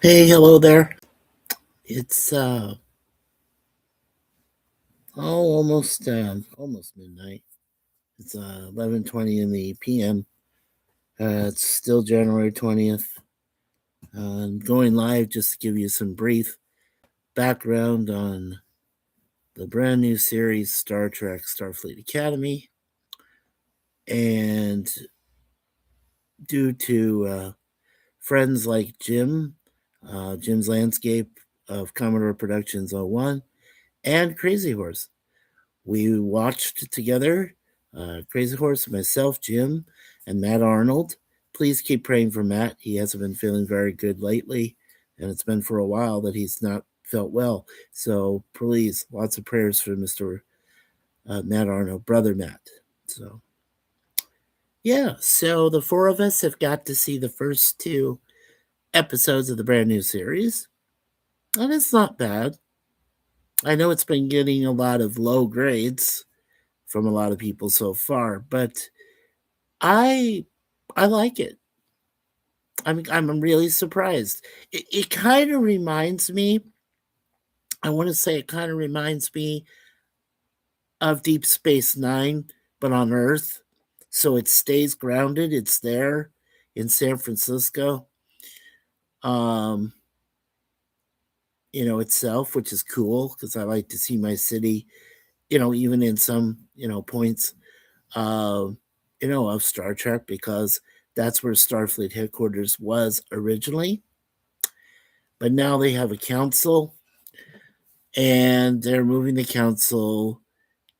Hey, hello there. It's almost midnight. It's 11:20 in the PM. It's still January 20th. I'm going live just to give you some brief background on the brand new series Star Trek Starfleet Academy. And due to friends like Jim's Landscape of Commodore Productions '01, and Crazy Horse, we watched together Crazy Horse, myself, Jim, and Matt Arnold. Please keep praying for Matt. He hasn't been feeling very good lately, and it's been for a while that he's not felt well. So please, lots of prayers for Mr. Matt Arnold, brother Matt. So, yeah, so the four of us have got to see the first two episodes of the brand new series, and it's not bad. I know it's been getting a lot of low grades from a lot of people so far, but I I like it. I'm really surprised. It kind of reminds me. I want to say it kind of reminds me of Deep Space Nine, but on Earth. So it stays grounded. It's there in San Francisco. Um, itself, which is cool because I like to see my city. Even in some points, uh, of Star Trek because that's where Starfleet headquarters was originally. But now they have a council and they're moving the council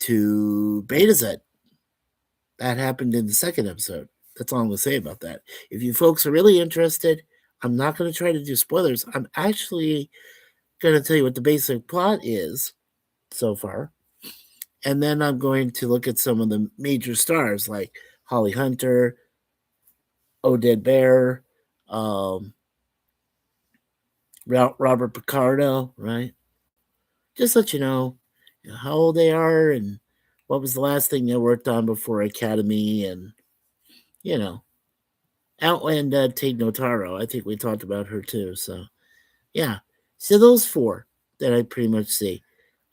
to Beta Z. That happened in the second episode. That's all I'm going to say about that. If you folks are really interested, I'm not going to try to do spoilers. I'm actually going to tell you what the basic plot is so far. And then I'm going to look at some of the major stars like Holly Hunter, Oded Bear, um, Robert Picardo, right? Just let you know how old they are and what was the last thing they worked on before Academy, and you know, Outland Tate Notaro. I think we talked about her too. So yeah, so those four that I pretty much see.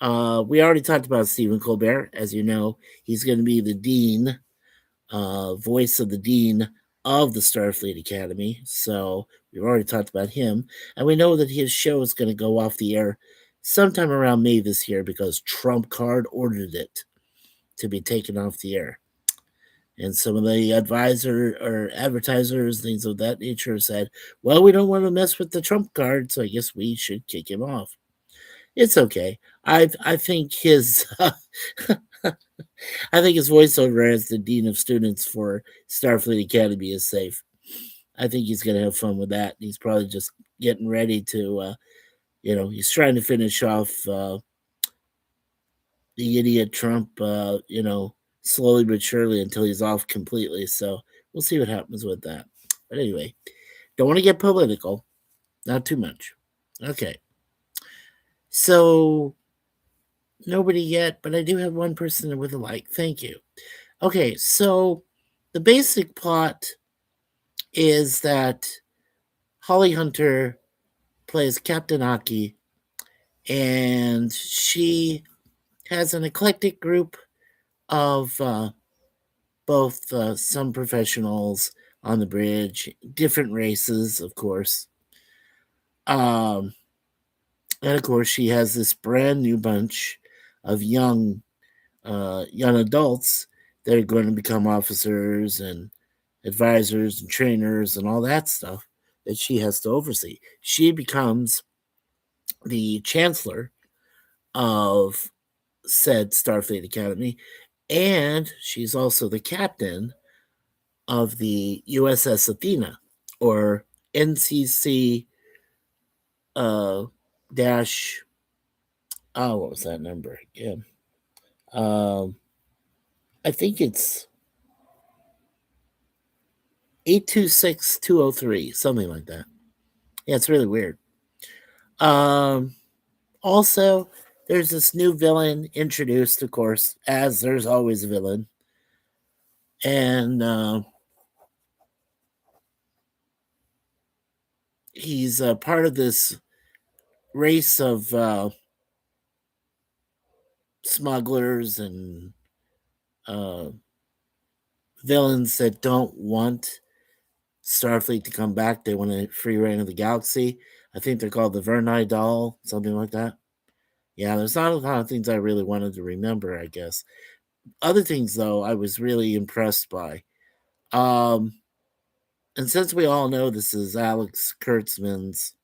We already talked about Stephen Colbert, as you know, he's going to be the dean, voice of the dean of the Starfleet Academy. So we've already talked about him, and we know that his show is going to go off the air sometime around May this year because Trump Card ordered it to be taken off the air. And some of the advisor or advertisers, things of that nature, said, "Well, we don't want to mess with the Trump card, so I guess we should kick him off." It's okay. I think his I think his voiceover as the dean of students for Starfleet Academy is safe. I think he's going to have fun with that. He's probably just getting ready to, he's trying to finish off the idiot Trump, slowly but surely until he's off completely. So we'll see what happens with that. But anyway, don't want to get political, not too much. Okay, so nobody yet, but I do have one person with a like. Thank you. Okay, so the basic plot is that Holly Hunter plays Captain Aki, and she has an eclectic group of both some professionals on the bridge, different races, of course. Um, and of course, she has this brand new bunch of young adults that are going to become officers and advisors and trainers and all that stuff that she has to oversee. She becomes the chancellor of said Starfleet Academy, and she's also the captain of the USS Athena, or NCC dash. Oh, what was that number again? Um, I think it's 826203, something like that. Yeah, it's really weird. Um, Also, there's this new villain introduced, of course, as there's always a villain, and he's part of this race of smugglers and uh, villains that don't want Starfleet to come back. They want a free reign of the galaxy. I think they're called the Verni Doll, something like that. Yeah, there's not a lot of things I really wanted to remember, I guess. Other things, though, I was really impressed by. Um, and since we all know this is Alex Kurtzman's,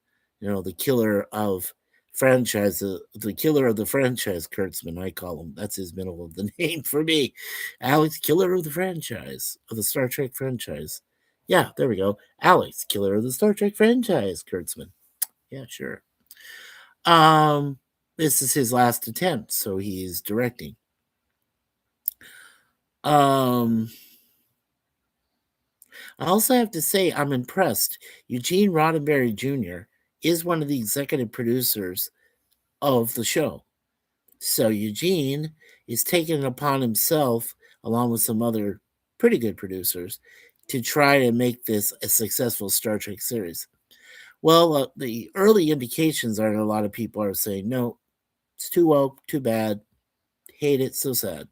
the killer of franchise, the killer of the franchise, Kurtzman, I call him. That's his middle of the name for me. Alex, killer of the franchise, of the Star Trek franchise. Yeah, there we go. Alex, killer of the Star Trek franchise, Kurtzman. Yeah, sure. Um, this is his last attempt, so he's directing. Um, I also have to say I'm impressed. Eugene Roddenberry Jr. is one of the executive producers of the show. So Eugene is taking it upon himself, along with some other pretty good producers, to try to make this a successful Star Trek series. Well, the early indications are that a lot of people are saying, no, it's too woke, too bad, hate it, so sad.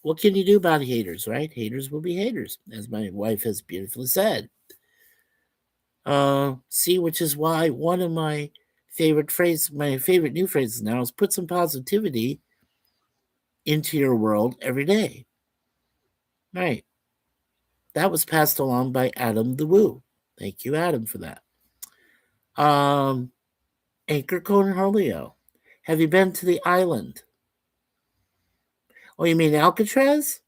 What can you do about haters, right? Haters will be haters, as my wife has beautifully said. See, which is why one of my my favorite new phrases now is put some positivity into your world every day. Right. That was passed along by Adam the Woo. Thank you, Adam, for that. Um, Anchor Cornholio. Have you been to the island? Oh, you mean Alcatraz?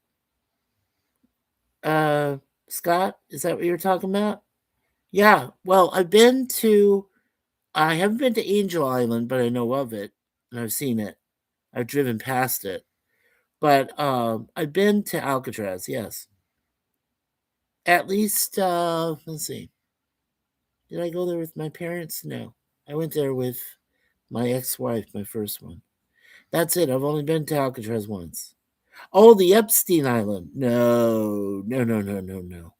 Uh, Scott, is that what you're talking about? Yeah. Well, I haven't been to Angel Island, but I know of it and I've seen it. I've driven past it. But I've been to Alcatraz, yes. At least, let's see. Did I go there with my parents? No. I went there with my ex wife, my first one. That's it. I've only been to Alcatraz once. Oh, the Epstein Island. No, no, no, no, no, no.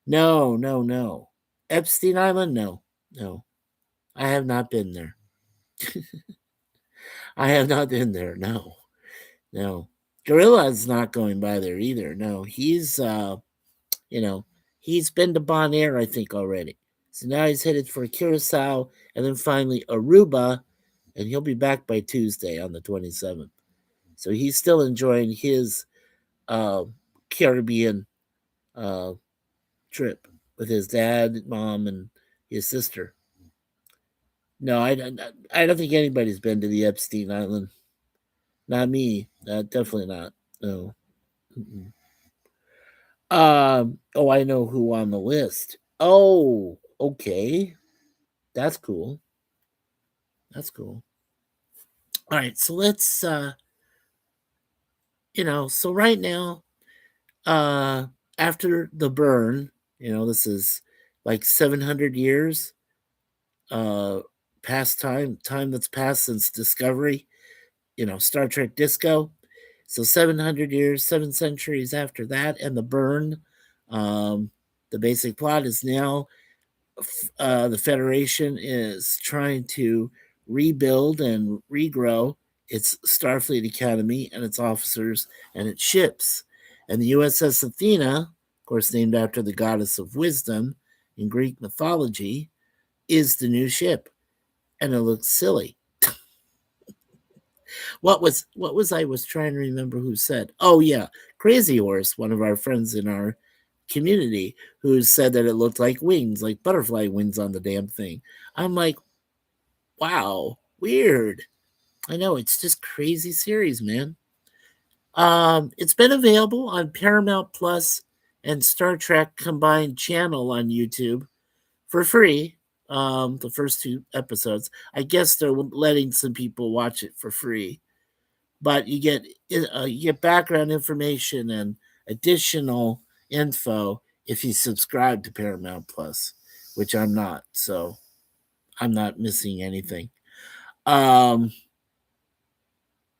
No, no, no. Epstein Island? No, no. I have not been there. I have not been there. No, no. Gorilla's not going by there either. No, you know, he's been to Bonaire, I think, already. So now he's headed for Curacao and then finally Aruba, and he'll be back by Tuesday on the 27th. So he's still enjoying his uh, Caribbean uh, trip with his dad, mom, and his sister. No, I don't think anybody's been to the Epstein Island. Not me. Definitely not. No. Mm-mm. Oh, I know who on the list. Oh, okay. That's cool. That's cool. All right, so let's so right now, uh after the burn, this is like 700 years uh past time that's passed since Discovery, Star Trek Disco. So 700 years, 7 centuries after that and the burn. Um the basic plot is now the Federation is trying to rebuild and regrow its Starfleet Academy and its officers and its ships. And the USS Athena, of course, named after the goddess of wisdom in Greek mythology, is the new ship. And it looks silly. What was I was trying to remember who said? Oh yeah, Crazy Horse, one of our friends in our community, who said that it looked like wings, like butterfly wings on the damn thing. I'm like, wow, weird. I know, it's just crazy series, man. It's been available on Paramount Plus and Star Trek Combined channel on YouTube for free. The first 2 episodes. I guess they're letting some people watch it for free, but you get background information and additional info if you subscribe to Paramount Plus, which I'm not, so I'm not missing anything. Um,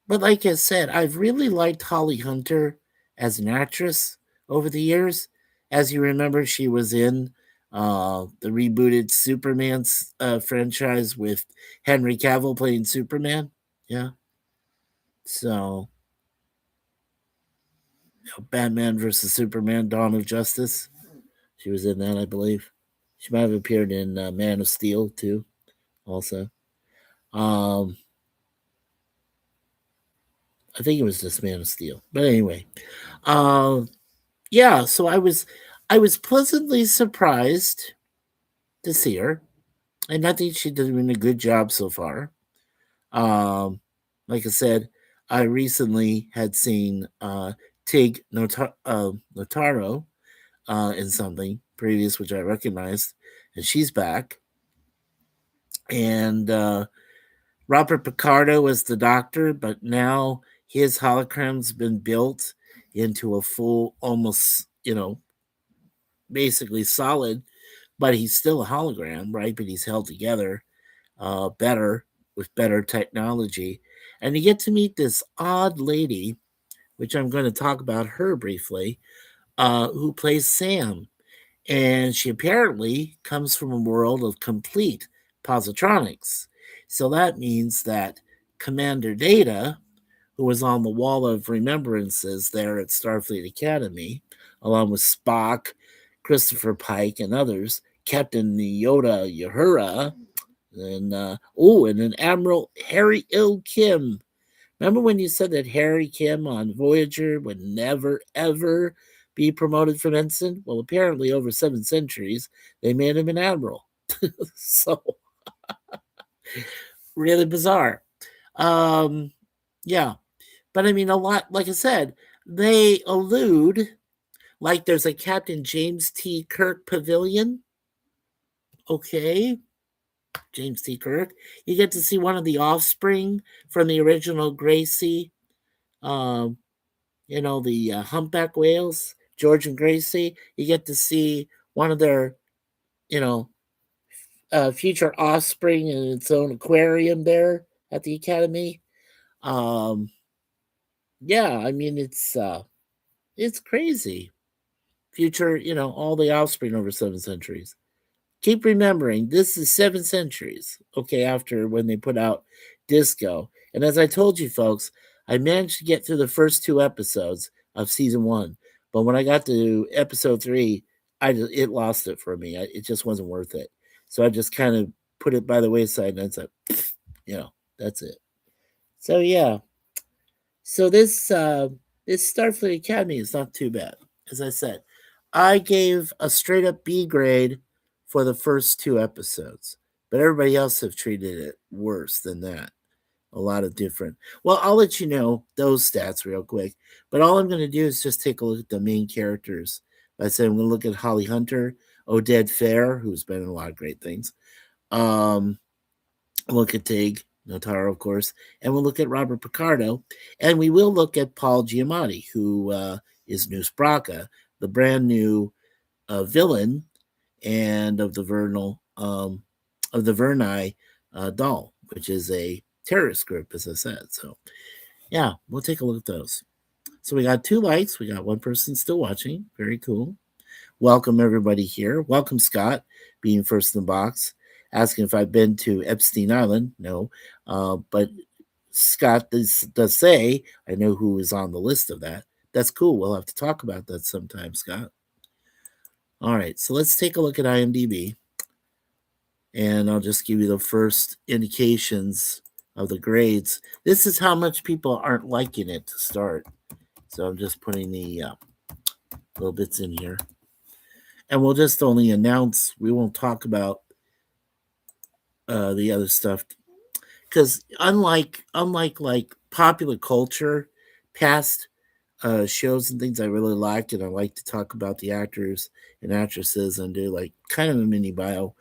but like I said, I've really liked Holly Hunter as an actress over the years. As you remember, she was in The rebooted Superman franchise with Henry Cavill playing Superman. Yeah. So, Batman versus Superman: Dawn of Justice. She was in that, I believe. She might have appeared in Man of Steel too, also. Um, I think it was just Man of Steel, but anyway, uh, yeah. So I was pleasantly surprised to see her, and I think she's doing a good job so far. Um, like I said, I recently had seen Tig Notaro in something previous, which I recognized, and she's back. And Robert Picardo was the doctor, but now his hologram's been built into a full, almost, basically solid, but he's still a hologram, right? But he's held together better with better technology. And you get to meet this odd lady, which I'm going to talk about her briefly, who plays Sam. And she apparently comes from a world of complete positronics. So that means that Commander Data, who was on the wall of remembrances there at Starfleet Academy, along with Spock, Christopher Pike, and others, Captain Yoda Uhura, and and an Admiral Harry Ill Kim. Remember when you said that Harry Kim on Voyager would never ever be promoted from ensign? Well, apparently over 7 centuries they made him an admiral. So really bizarre. Um, yeah, but I mean a lot. Like I said, they allude like there's a Captain James T. Kirk pavilion. Okay, James T. Kirk. You get to see one of the offspring from the original Gracie. Um, the humpback whales, George and Gracie. You get to see one of their, you know, future offspring in its own aquarium there at the Academy. Um, yeah, I mean it's crazy. Future, all the offspring over 7 centuries. Keep remembering this is 7 centuries, okay, after when they put out Disco. And as I told you folks, I managed to get through the first 2 episodes of season 1, but when I got to episode 3, it lost it for me. It just wasn't worth it. So I just kind of put it by the wayside, and I said, you know that's it. So yeah, so this Starfleet Academy is not too bad. As I said, I gave a straight up B grade for the first 2 episodes, but everybody else have treated it worse than that. A lot of different. Well, I'll let you know those stats real quick. But all I'm going to do is just take a look at the main characters. I said I'm going to look at Holly Hunter, Oded Fair, who's been in a lot of great things. Um, look at Tig Notaro, of course, and we'll look at Robert Picardo, and we will look at Paul Giamatti, who is New Spraka, the brand new villain, and of the Verni Doll, which is a terrorist group, as I said. So, yeah, we'll take a look at those. So we got 2 likes. We got one person still watching. Very cool. Welcome everybody here. Welcome Scott, being first in the box, asking if I've been to Epstein Island. No, but Scott does say I know who is on the list of that. That's cool. We'll have to talk about that sometime, Scott. All right, so let's take a look at IMDb, and I'll just give you the first indications of the grades. This is how much people aren't liking it to start. So I'm just putting the little bits in here, and we'll just only announce. We won't talk about the other stuff because unlike like popular culture, past shows and things I really like, and I like to talk about the actors and actresses and do like kind of a mini bio.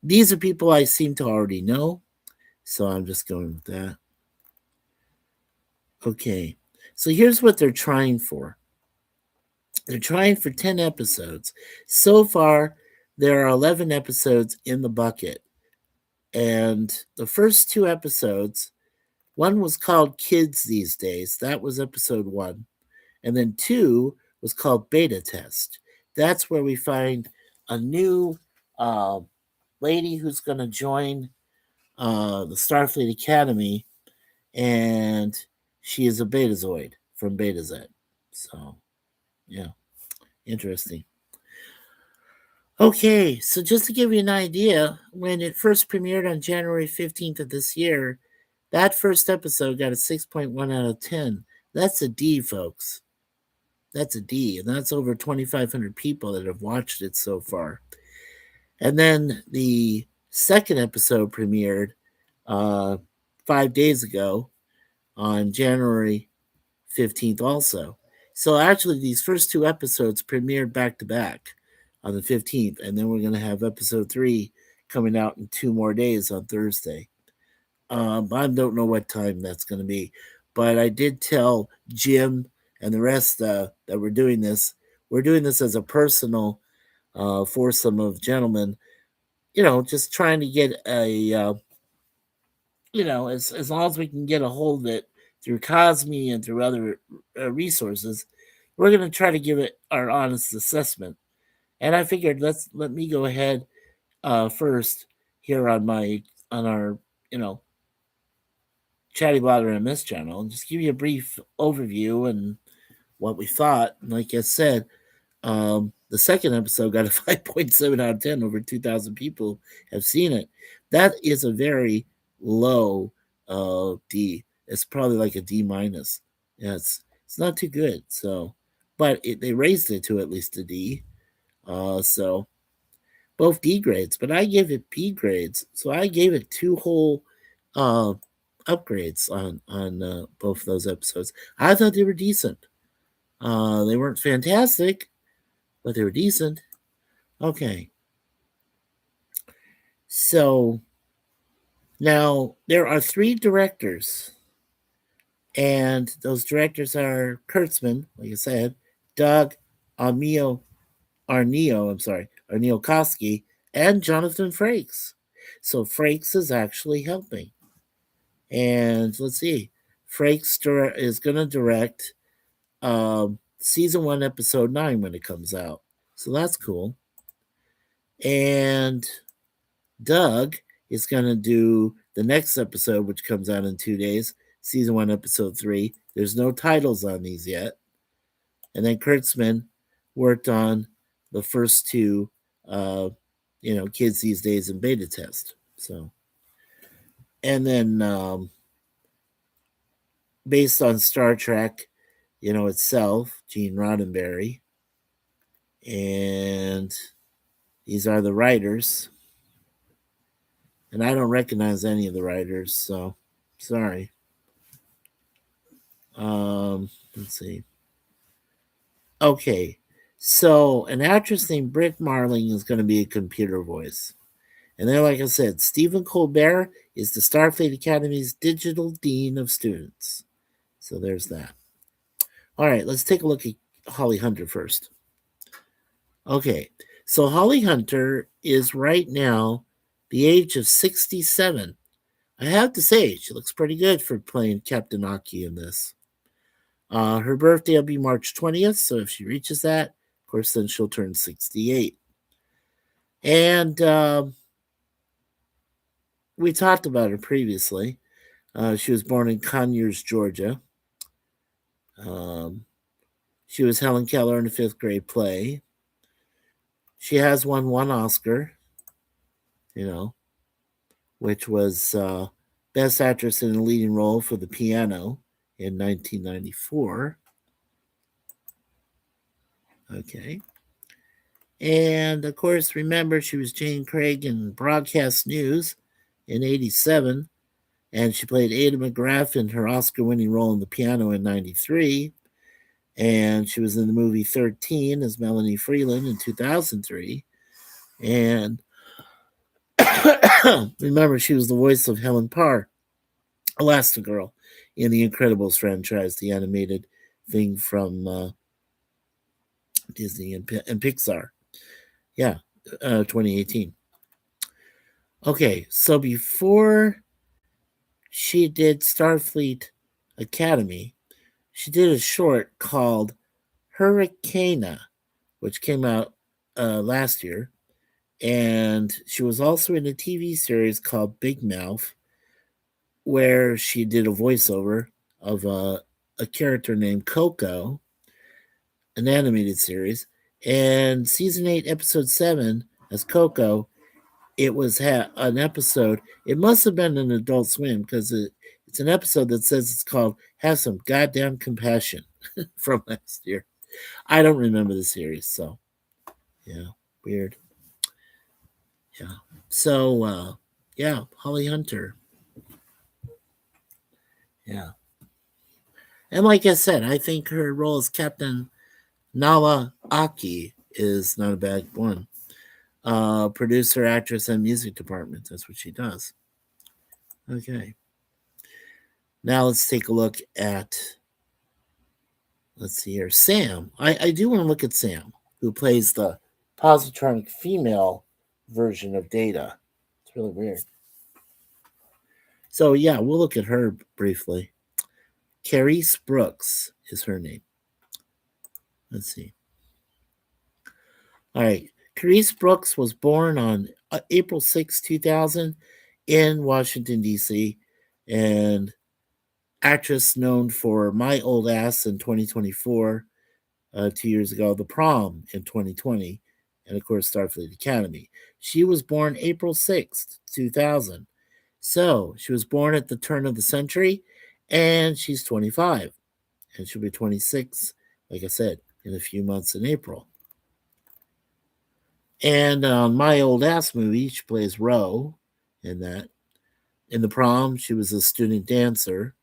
These are people I seem to already know, so I'm just going with that. Okay, so here's what they're trying for. They're trying for 10 episodes. So far, there are 11 episodes in the bucket. And the first 2 episodes, one was called Kids These Days. That was episode 1. And then 2 was called Beta Test. That's where we find a new lady who's going to join the Starfleet Academy, and she is a Betazoid from Beta Z. So, yeah, interesting. Okay, so just to give you an idea, when it first premiered on January 15th of this year, that first episode got a 6.1 out of 10. That's a D, folks. That's a D, and that's over 2,500 people that have watched it so far. And then the second episode premiered 5 days ago on January 15th, also. So actually, these first two episodes premiered back to back on the 15th, and then we're going to have episode 3 coming out in 2 more days on Thursday. I don't know what time that's going to be, but I did tell Jim and the rest that we're doing this. We're doing this as a personal foursome of gentlemen, just trying to get as long as we can get a hold of it through Cosme and through other resources, we're going to try to give it our honest assessment. And I figured let me go ahead first here on our ChattyBloggerMS channel and just give you a brief overview and what we thought. And like I said, the second episode got a 5.7 out of 10. Over 2,000 people have seen it. That is a very low D. It's probably like a D minus. Yeah, it's not too good. So, but they raised it to at least a D. So both D grades, but I gave it B grades. So I gave it 2 whole uh, upgrades on both of those episodes. I thought they were decent. They weren't fantastic, but they were decent. Okay. So now there are 3 directors, and those directors are Kurtzman, like I said, Doug Arneo, Arneo Koski, and Jonathan Frakes. So Frakes is actually helping. And let's see, Frakes is going to direct season 1, episode 9 when it comes out. So that's cool. And Doug is going to do the next episode, which comes out in 2 days, season 1, episode 3. There's no titles on these yet. And then Kurtzman worked on the first 2, Kids These Days in beta test. So, and then based on Star Trek, itself, Gene Roddenberry. And these are the writers. And I don't recognize any of the writers, so sorry. Let's see. Okay, so an actress named Britt Marling is going to be a computer voice. And then, like I said, Stephen Colbert is the Starfleet Academy's digital dean of students. So there's that. All right, let's take a look at Holly Hunter first. Okay, so Holly Hunter is right now the age of 67. I have to say, she looks pretty good for playing Captain Aki in this. Her birthday will be March 20th, so if she reaches that, of course, then she'll turn 68. And we talked about her previously. She was born in Conyers, Georgia. She was Helen Keller in a 5th grade play. She has won 1 Oscar, which was Best Actress in a Leading Role for The Piano in 1994. Okay. And of course, remember, she was Jane Craig in Broadcast News in 87. And she played Ada McGrath in her Oscar winning role in The Piano in 93. And she was in the movie 13 as Melanie Freeland in 2003. And remember, she was the voice of Helen Parr, Elastigirl, in the Incredibles franchise, the animated thing from Disney and Pixar. Yeah, 2018. Okay, so before she did Starfleet Academy, she did a short called Hurricane, which came out last year. And she was also in a TV series called Big Mouth, where she did a voiceover of a character named Coco, an animated series. And season 8, episode 7, as Coco, it was an episode. It must have been an Adult Swim because it's an episode that says it's called "Have Some Goddamn Compassion" from last year. I don't remember the series, so yeah, weird. Yeah. So yeah, Holly Hunter. Yeah. And like I said, I think her role as Captain Nala Aki is not a bad one. Producer, actress, and music department. That's what she does. Okay. Now let's take a look at, let's see here, Sam. I do want to look at Sam, who plays the positronic female version of Data. It's really weird. So yeah, we'll look at her briefly. Carice Brooks is her name. Let's see. All right. Carice Brooks was born on April 6, 2000 in Washington, D.C. and actress known for My Old Ass in 2024, 2 years ago, The Prom in 2020, and of course, Starfleet Academy. She was born April 6th, 2000. So she was born at the turn of the century, and she's 25. And she'll be 26, like I said, in a few months in April. And on My Old Ass movie, she plays Ro in that. In The Prom, she was a student dancer.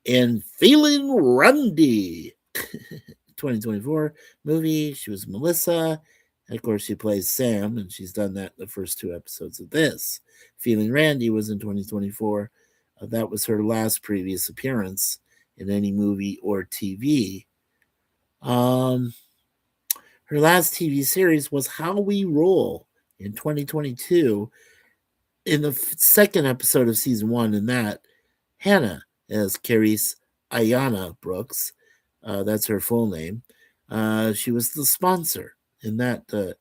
In Feeling Randy, 2024 movie, she was Melissa. And of course, she plays Sam, and she's done that in the first 2 episodes of this. Feeling Randy was in 2024. That was her last previous appearance in any movie or TV. Her last TV series was How We Roll in 2022. In the second episode of season 1, in that, Hannah as Carice Ayana Brooks. That's her full name. She was the sponsor in that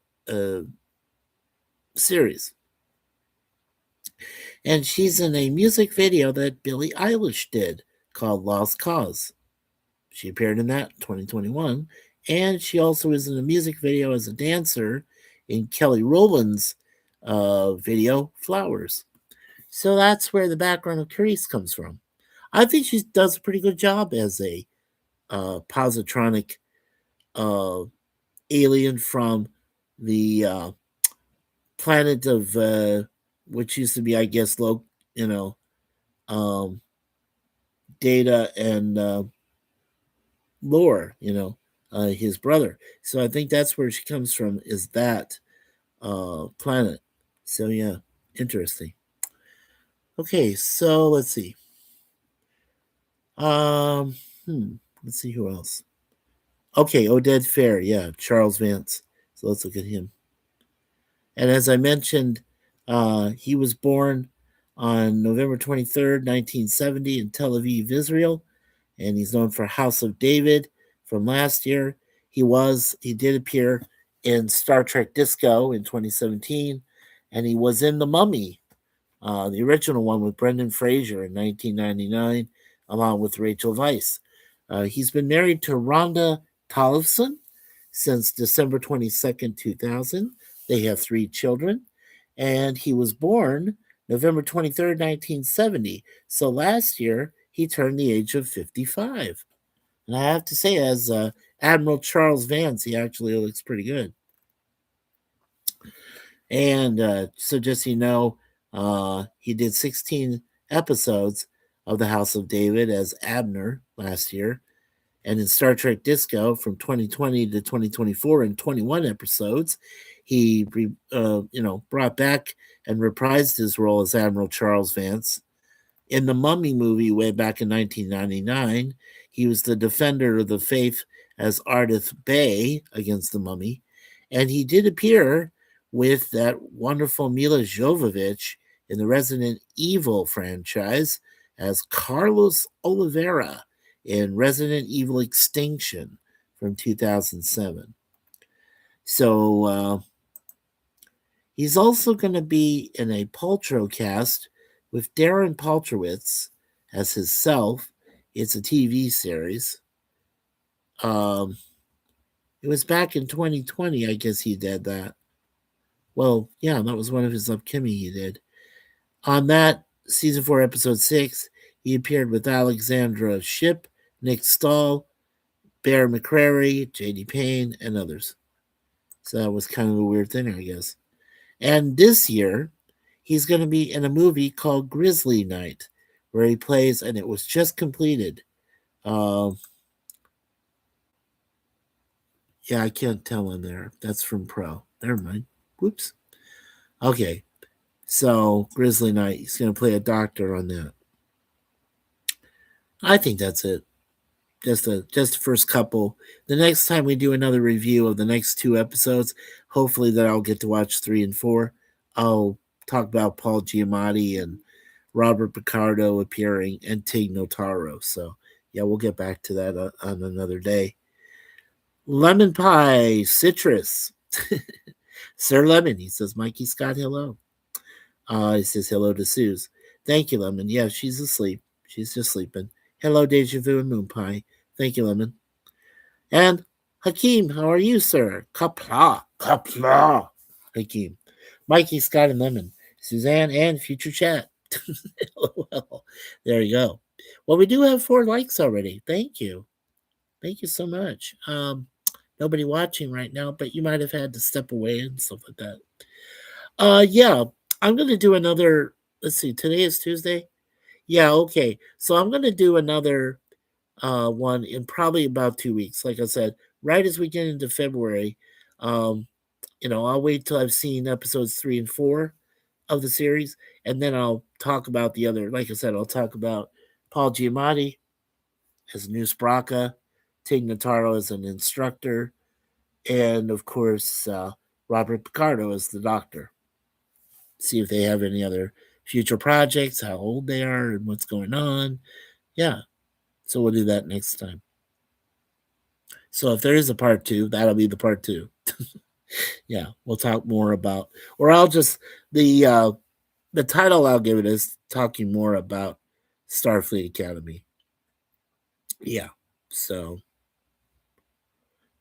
series. And she's in a music video that Billie Eilish did called Lost Cause. She appeared in that in 2021. And she also is in a music video as a dancer in Kelly Rowland's video Flowers. So that's where the background of Carice comes from. I think she does a pretty good job as a positronic alien from the planet of which used to be, I guess, um, Data and Lore, his brother. So I think that's where she comes from, is that planet. So yeah, interesting. Okay, so let's see. Um, let's see who else. Okay, Oded Fair, yeah, Charles Vance. So let's look at him. And as I mentioned, he was born on November 23rd, 1970, in Tel Aviv, Israel. And he's known for House of David from last year. He did appear in Star Trek Disco in 2017, and he was in The Mummy, the original one with Brendan Fraser in 1999, along with Rachel Weisz. He's been married to Rhonda Tollefson since December 22nd, 2000. They have 3 children, and he was born November 23rd, 1970. So last year, he turned the age of 55. And I have to say, as Admiral Charles Vance, he actually looks pretty good. And so just so you know, he did 16 episodes of The House of David as Abner last year. And in Star Trek Disco from 2020 to 2024, in 21 episodes, he brought back and reprised his role as Admiral Charles Vance. In the Mummy movie way back in 1999, he was the defender of the faith as Ardith Bay against the Mummy. And he did appear with that wonderful Mila Jovovich in the Resident Evil franchise as Carlos Oliveira in Resident Evil Extinction from 2007. So He's also going to be in a Paltrow cast with Darren Paltrowitz as his self. It's a TV series. Um, it was back in 2020, I guess he did that. Well, yeah, that was one of his upcoming he did. On that season 4, episode 6, he appeared with Alexandra Shipp, Nick Stahl, Bear McCreary, J.D. Payne, and others. So that was kind of a weird thing, I guess. And this year, he's going to be in a movie called Grizzly Night, where he plays, and it was just completed. Uh, yeah, I can't tell in there. That's from Pro. Never mind. Whoops. Okay, so Grizzly Night, he's going to play a doctor on that. I think that's it. Just the first couple. The next time we do another review of the next 2 episodes, hopefully that I'll get to watch 3 and 4. I'll talk about Paul Giamatti and Robert Picardo appearing and Tig Notaro. So yeah, we'll get back to that on another day. Lemon pie, citrus. Sir Lemon, he says, Mikey Scott, hello. He says hello to Suze. Thank you, Lemon. Yeah, she's asleep. She's just sleeping. Hello, Deja Vu and Moon Pie. Thank you, Lemon. And Hakeem, how are you, sir? Kapla, kapla. Hakeem. Mikey, Scott, and Lemon. Suzanne and Future Chat. Well, there you go. Well, we do have 4 likes already. Thank you. Thank you so much. Nobody watching right now, but you might have had to step away and stuff like that. Yeah, I'm gonna do another. Let's see. Today is Tuesday. Yeah, okay. So I'm gonna do another one in probably about 2 weeks. Like I said, right as we get into February, um, I'll wait till I've seen episodes 3 and 4 of the series, and then I'll talk about the other. Like I said, I'll talk about Paul Giamatti as New Spraka, Tig Notaro as an instructor, and of course Robert Picardo as the doctor. See if they have any other future projects, how old they are, and what's going on. Yeah, so we'll do that next time. So if there is a part 2, that'll be the part 2. Yeah, we'll talk more about, or I'll just the title I'll give it is talking more about Starfleet Academy. Yeah, so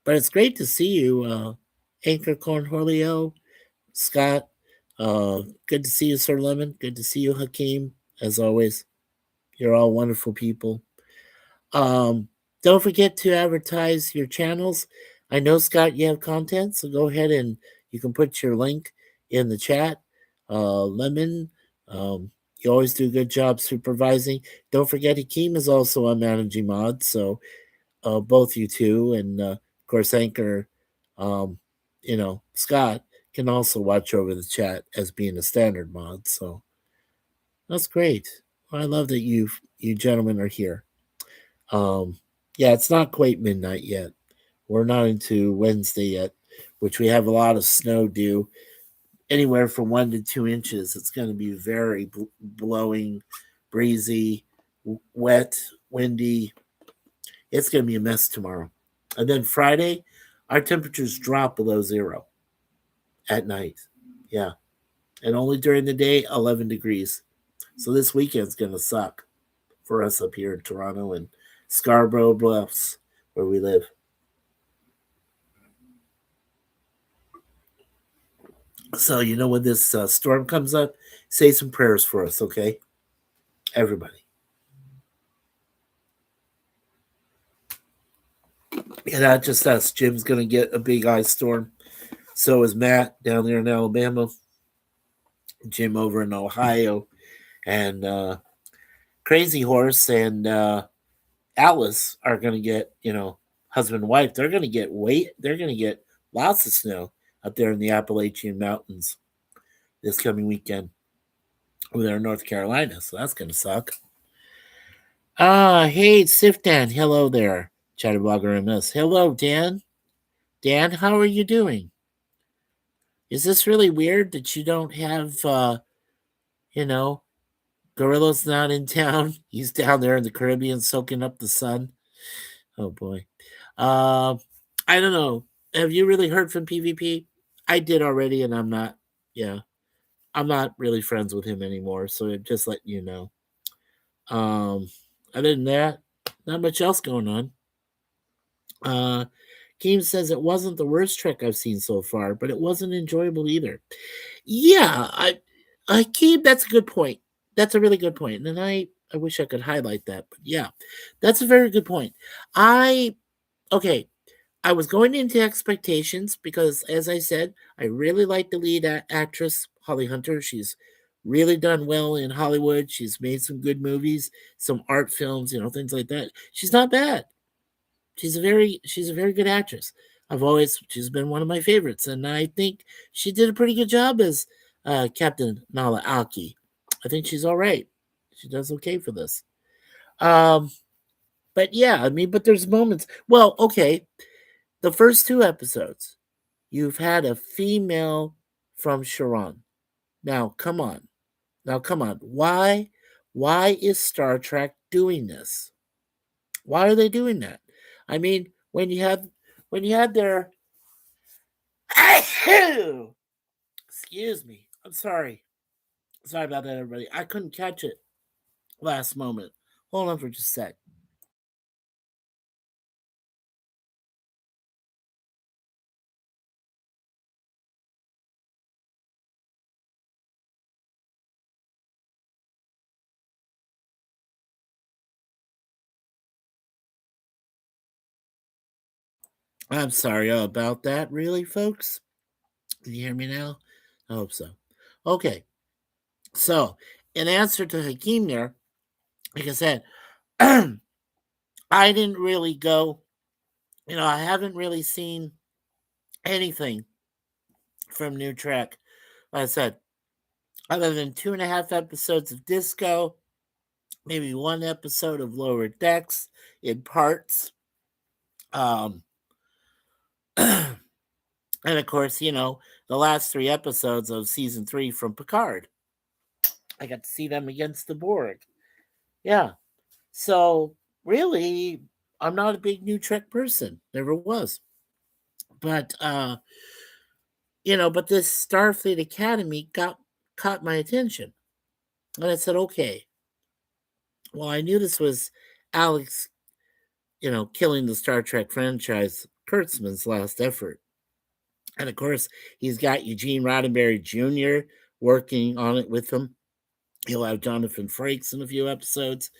but it's great to see you, Anchor Cornholio, Scott. Good to see you, Sir Lemon. Good to see you, Hakeem. As always, you're all wonderful people. Um, don't forget to advertise your channels. I know, Scott, you have content, so go ahead and you can put your link in the chat. Lemon, you always do a good job supervising. Don't forget, Hakeem is also a managing mod, so both you two, and of course, Anchor, um, Scott can also watch over the chat as being a standard mod. So that's great. I love that you gentlemen are here. Um, yeah, it's not quite midnight yet. We're not into Wednesday yet, which we have a lot of snow due, anywhere from 1 to 2 inches. It's going to be very blowing, breezy, wet, windy. It's going to be a mess tomorrow. And then Friday, our temperatures drop below 0 at night. Yeah. And only during the day, 11 degrees. So this weekend's going to suck for us up here in Toronto and Scarborough Bluffs, where we live. So, when this storm comes up, say some prayers for us, okay? Everybody. And not just us. Jim's going to get a big ice storm. So is Matt down there in Alabama. Jim over in Ohio. And Crazy Horse and Alice are going to get, husband and wife. They're going to get They're going to get lots of snow up there in the Appalachian Mountains this coming weekend. Over there in North Carolina. So that's going to suck. Hey, Sif Dan. Hello there. ChattyBloggerMS. Hello, Dan. Dan, how are you doing? Is this really weird that you don't have, you know, Gorilla's not in town? He's down there in the Caribbean soaking up the sun. Oh, boy. Uh, I don't know. Have you really heard from PvP? I did already, and I'm not Yeah, I'm not really friends with him anymore, so I'm just letting you know. Um, Other than that, not much else going on. Uh, Keem says it wasn't the worst Trek I've seen so far, but it wasn't enjoyable either. Yeah, I Keem, that's a good point. That's a really good point, and I wish I could highlight that, but yeah, that's a very good point. I okay. I was going into expectations because, as I said, I really like the lead actress, Holly Hunter. She's really done well in Hollywood. She's made some good movies, some art films, things like that. She's not bad. She's a very good actress. She's been one of my favorites, and I think she did a pretty good job as Captain Nala Aki. I think she's all right. She does okay for this. Um, but yeah, I mean, but there's moments. Well, okay, the first two episodes, you've had a female from Sharon. Now, come on. Now, come on. Why is Star Trek doing this? Why are they doing that? I mean, when you had their excuse me. I'm sorry. Sorry about that, everybody. I couldn't catch it last moment. Hold on for just a sec. I'm sorry about that, really, folks. Can you hear me now? I hope so. Okay. So, in answer to Hakeem there, like I said, I didn't really go, I haven't really seen anything from New Trek. Like I said, other than 2.5 episodes of Disco, maybe one episode of Lower Decks in parts. Um, and of course, the last 3 episodes of season 3 from Picard. I got to see them against the Borg. Yeah. So, really, I'm not a big New Trek person. Never was. But but this Starfleet Academy caught my attention. And I said, okay, well, I knew this was Alex, killing the Star Trek franchise, Kurtzman's last effort. And of course, he's got Eugene Roddenberry Jr. working on it with him. He'll have Jonathan Frakes in a few episodes.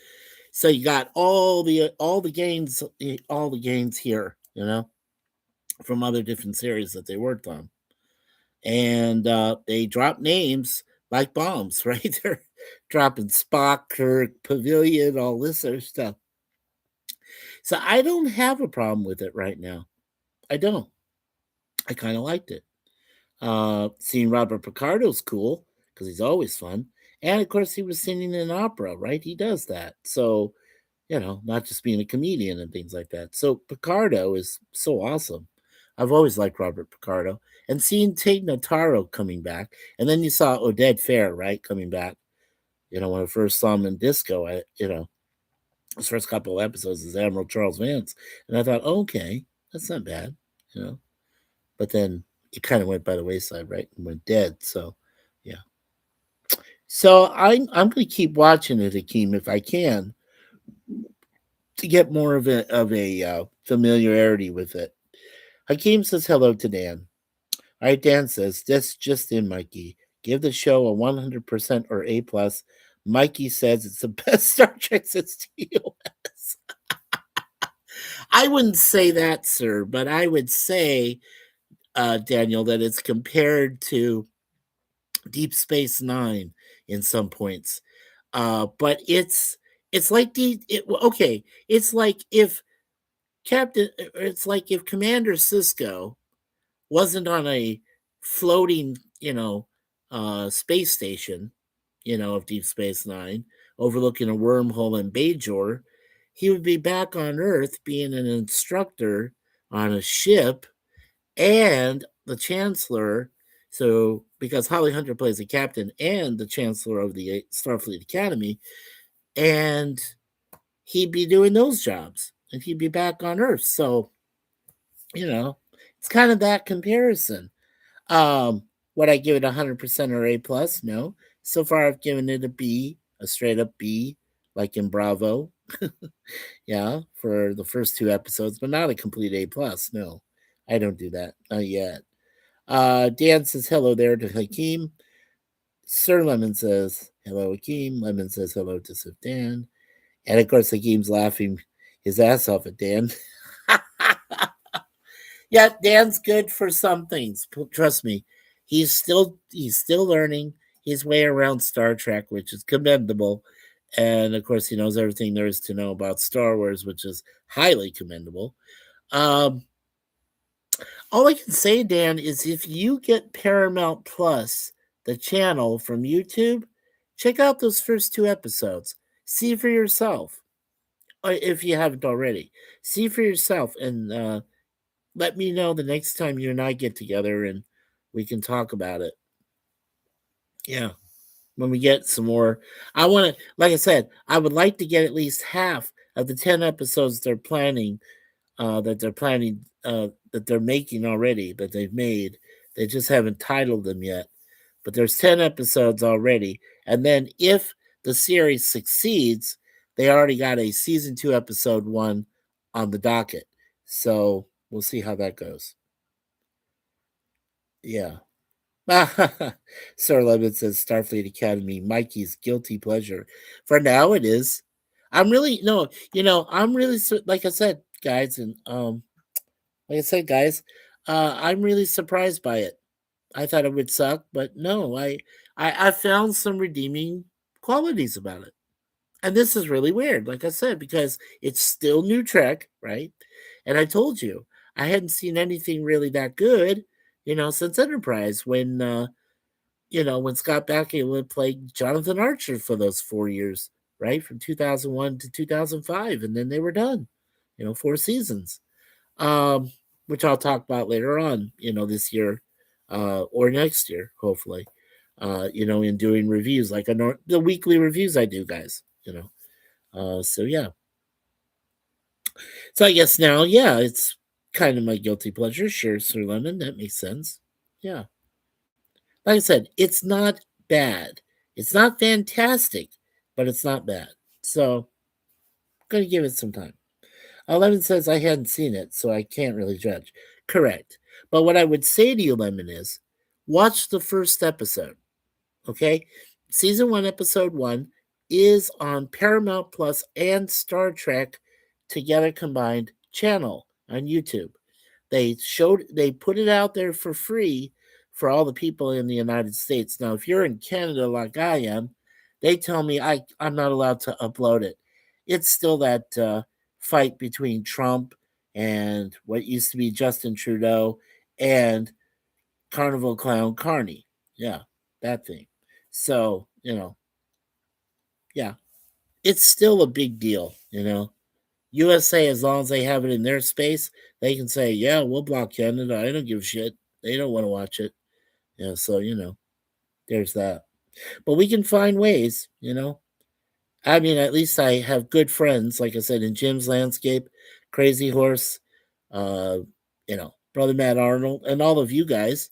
So you got all the gains here, from other different series that they worked on. And they drop names like bombs, right? They're dropping Spock, Kirk, Pavilion, all this other stuff. So I don't have a problem with it right now. I don't. I kind of liked it. Seeing Robert Picardo's cool because he's always fun. And of course, he was singing in opera, right? He does that. So, not just being a comedian and things like that. So, Picardo is so awesome. I've always liked Robert Picardo. And seeing Tate Notaro coming back, and then you saw Oded Fair, right, coming back. When I first saw him in Disco, his first couple of episodes is Admiral Charles Vance. And I thought, okay, that's not bad, you know. But then it kind of went by the wayside, right? And went dead. So, yeah. So I'm going to keep watching it, Akeem, if I can, to get more of a familiarity with it. Hakeem says hello to Dan. All right, Dan says, that's just in, Mikey. Give the show a 100% or A plus. Mikey says it's the best Star Trek since TOS. I wouldn't say that, sir, but I would say, Daniel, that it's compared to Deep Space Nine in some points. But it's like okay. It's like if Commander Cisco wasn't on a floating, space station, of Deep Space Nine, overlooking a wormhole in Bajor, he would be back on Earth being an instructor on a ship, and the Chancellor. So, because Holly Hunter plays the captain and the Chancellor of the Starfleet Academy, and he'd be doing those jobs, and he'd be back on Earth. So, you know, it's kind of that comparison. Um, Would I give it 100% or A plus? No. So far, I've given it a B, a straight up B, like in Bravo. Yeah, for the first 2 episodes, but not a complete A plus. No, I don't do that. Not yet. Dan says hello there to Hakeem. Sir Lemon says hello, Hakeem. Lemon says hello to Sir Dan. And of course, Hakeem's laughing his ass off at Dan. Yeah, Dan's good for some things. Trust me, he's still learning his way around Star Trek, which is commendable. And of course, he knows everything there is to know about Star Wars, which is highly commendable. Um, all I can say, Dan, is if you get Paramount Plus, the channel from YouTube, check out those first 2 episodes. See for yourself, if you haven't already. See for yourself, and let me know the next time you and I get together, and we can talk about it. Yeah, when we get some more. I want to, like I said, I would like to get at least half of the 10 episodes that they're making already, that they've made. They just haven't titled them yet. But there's 10 episodes already. And then if the series succeeds, they already got a season 2 episode 1 on the docket. So we'll see how that goes. Yeah. Sir Lemon says Starfleet Academy, Mikey's guilty pleasure. For now, it is. I'm really no, I'm really like I said, guys, and like I said, guys, I'm really surprised by it. I thought it would suck, but no, I found some redeeming qualities about it. And this is really weird, like I said, because it's still new Trek, right? And I told you I hadn't seen anything really that good, since Enterprise when Scott Bakula played Jonathan Archer for those 4 years, right? From 2001 to 2005, and then they were done, 4 seasons. Which I'll talk about later on, this year, or next year, hopefully. In doing reviews like the weekly reviews I do, guys. So yeah. So I guess now, yeah, it's kind of my guilty pleasure. Sure, Sir Lemon, that makes sense. Yeah, like I said, it's not bad. It's not fantastic, but it's not bad. So I'm gonna give it some time. 11 says I hadn't seen it, so I can't really judge. Correct. But what I would say to you, Lemon, is watch the first episode. Okay? Season 1, episode 1 is on Paramount Plus and Star Trek Together Combined channel on YouTube. They put it out there for free for all the people in the United States. Now, if you're in Canada like I am, they tell me I'm not allowed to upload it. It's still that fight between Trump and what used to be Justin Trudeau and Carnival Clown Carney. Yeah, that thing. So, yeah, it's still a big deal. USA, as long as they have it in their space, they can say, yeah, we'll block Canada. I don't give a shit. They don't want to watch it. So, there's that. But we can find ways. I mean, at least I have good friends, like I said, in Jim's Landscape, Crazy Horse, uh, Brother Matt Arnold, and all of you guys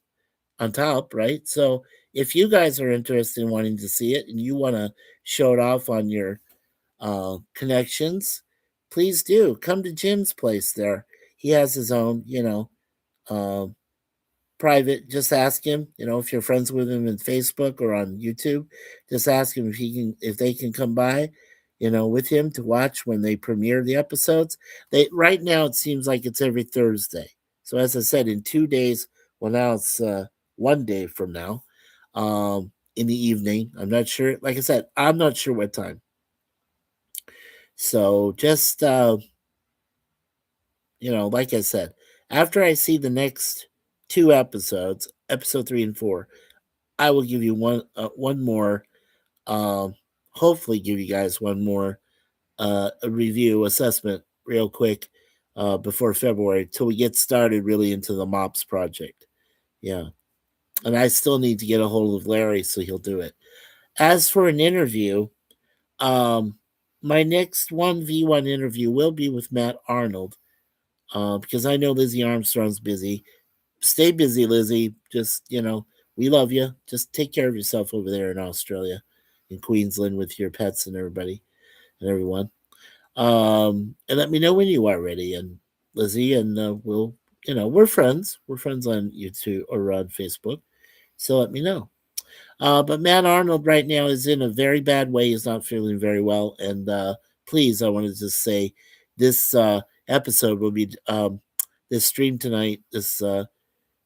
on top, right? So if you guys are interested in wanting to see it and you want to show it off on your connections, please do come to Jim's place there. He has his own, uh, private. Just ask him, if you're friends with him in Facebook or on YouTube, just ask him if they can come by, with him to watch when they premiere the episodes. They right now it seems like it's every Thursday. So as I said, in 2 days, well now it's one day from now, in the evening. I'm not sure. Like I said, I'm not sure what time. So just like I said, after I see the next 2 episodes, episode 3 and 4, I will give you one more. Hopefully, give you guys one more a review assessment real quick before February till we get started really into the MOPS project. Yeah, and I still need to get a hold of Larry so he'll do it. As for an interview, um, my next 1v1 interview will be with Matt Arnold. Because I know Lizzie Armstrong's busy. Stay busy, Lizzie. Just, we love you. Just take care of yourself over there in Australia, in Queensland, with your pets and everybody and everyone. And let me know when you are ready. And Lizzie, and we'll, we're friends. We're friends on YouTube or on Facebook. So let me know. But Matt Arnold right now is in a very bad way. He's not feeling very well. And please, I wanted to say this episode will be, this stream tonight, this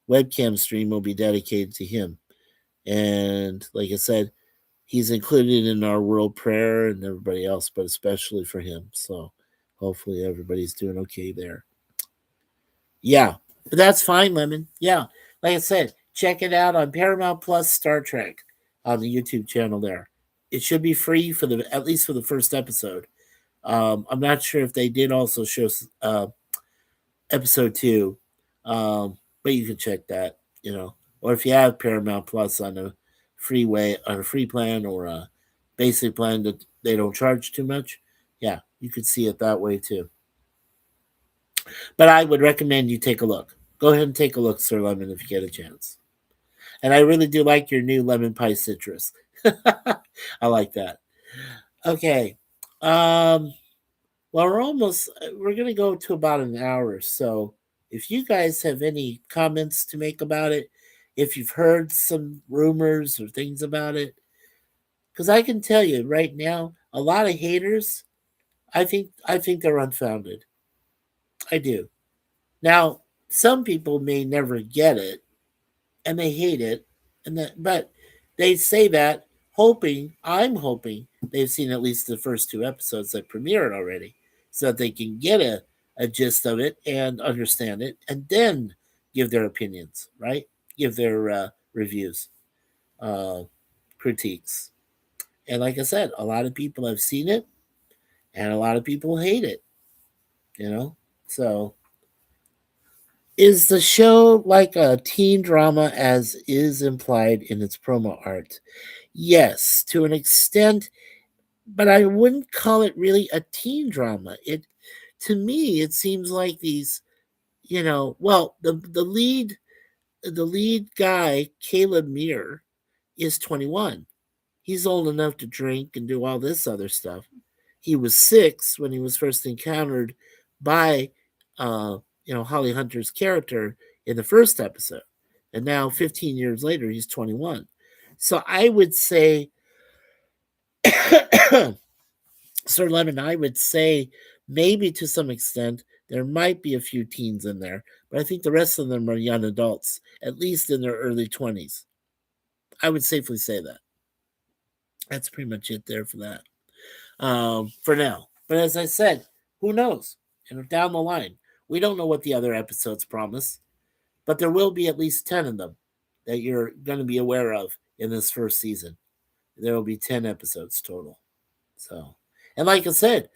webcam stream will be dedicated to him. And like I said, he's included in our world prayer and everybody else, but especially for him. So hopefully everybody's doing okay there. Yeah, but that's fine, Lemon. Yeah, like I said, check it out on Paramount Plus Star Trek on the YouTube channel there. It should be free for the at least for the first episode. I'm not sure if they did also show episode 2, but you can check that. Or if you have Paramount Plus on a free plan or a basic plan that they don't charge too much, yeah, you could see it that way too. But I would recommend you take a look. Go ahead and take a look, Sir Lemon, if you get a chance. And I really do like your new lemon pie citrus. I like that. Okay. Well, we're going to go to about an hour. So if you guys have any comments to make about it, if you've heard some rumors or things about it, because I can tell you right now, a lot of haters, I think they're unfounded. I do. Now, some people may never get it, and they hate it, but they say that I'm hoping they've seen at least the first 2 episodes that premiered already, so that they can get a gist of it and understand it, and then give their opinions, right? Give their reviews, uh, critiques. And like I said, a lot of people have seen it, and a lot of people hate it. So is the show like a teen drama as is implied in its promo art? Yes, to an extent, but I wouldn't call it really a teen drama. To me it seems like these, well, the lead guy, Caleb Muir, is 21. He's old enough to drink and do all this other stuff. He was 6 when he was first encountered by Holly Hunter's character in the first episode. And now 15 years later he's 21. So I would say Sir Lemon, I would say maybe to some extent there might be a few teens in there, but I think the rest of them are young adults, at least in their early 20s. I would safely say that. That's pretty much it there for that. For now. But as I said, who knows? Down the line, we don't know what the other episodes promise, but there will be at least 10 of them that you're going to be aware of in this first season. There will be 10 episodes total. So, and like I said,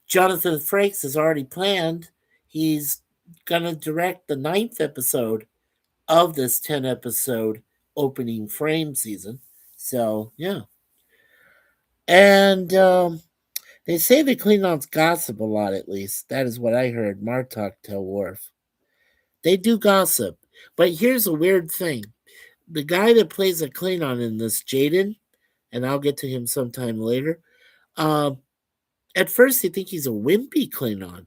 Jonathan Frakes has already planned. He's going to direct the 9th episode of this 10 episode opening frame season. So, yeah. And they say the Klingons gossip a lot, at least. That is what I heard Martok tell Worf. They do gossip. But here's a weird thing. The guy that plays a Klingon in this, Jaden, and I'll get to him sometime later, at first you think he's a wimpy Klingon.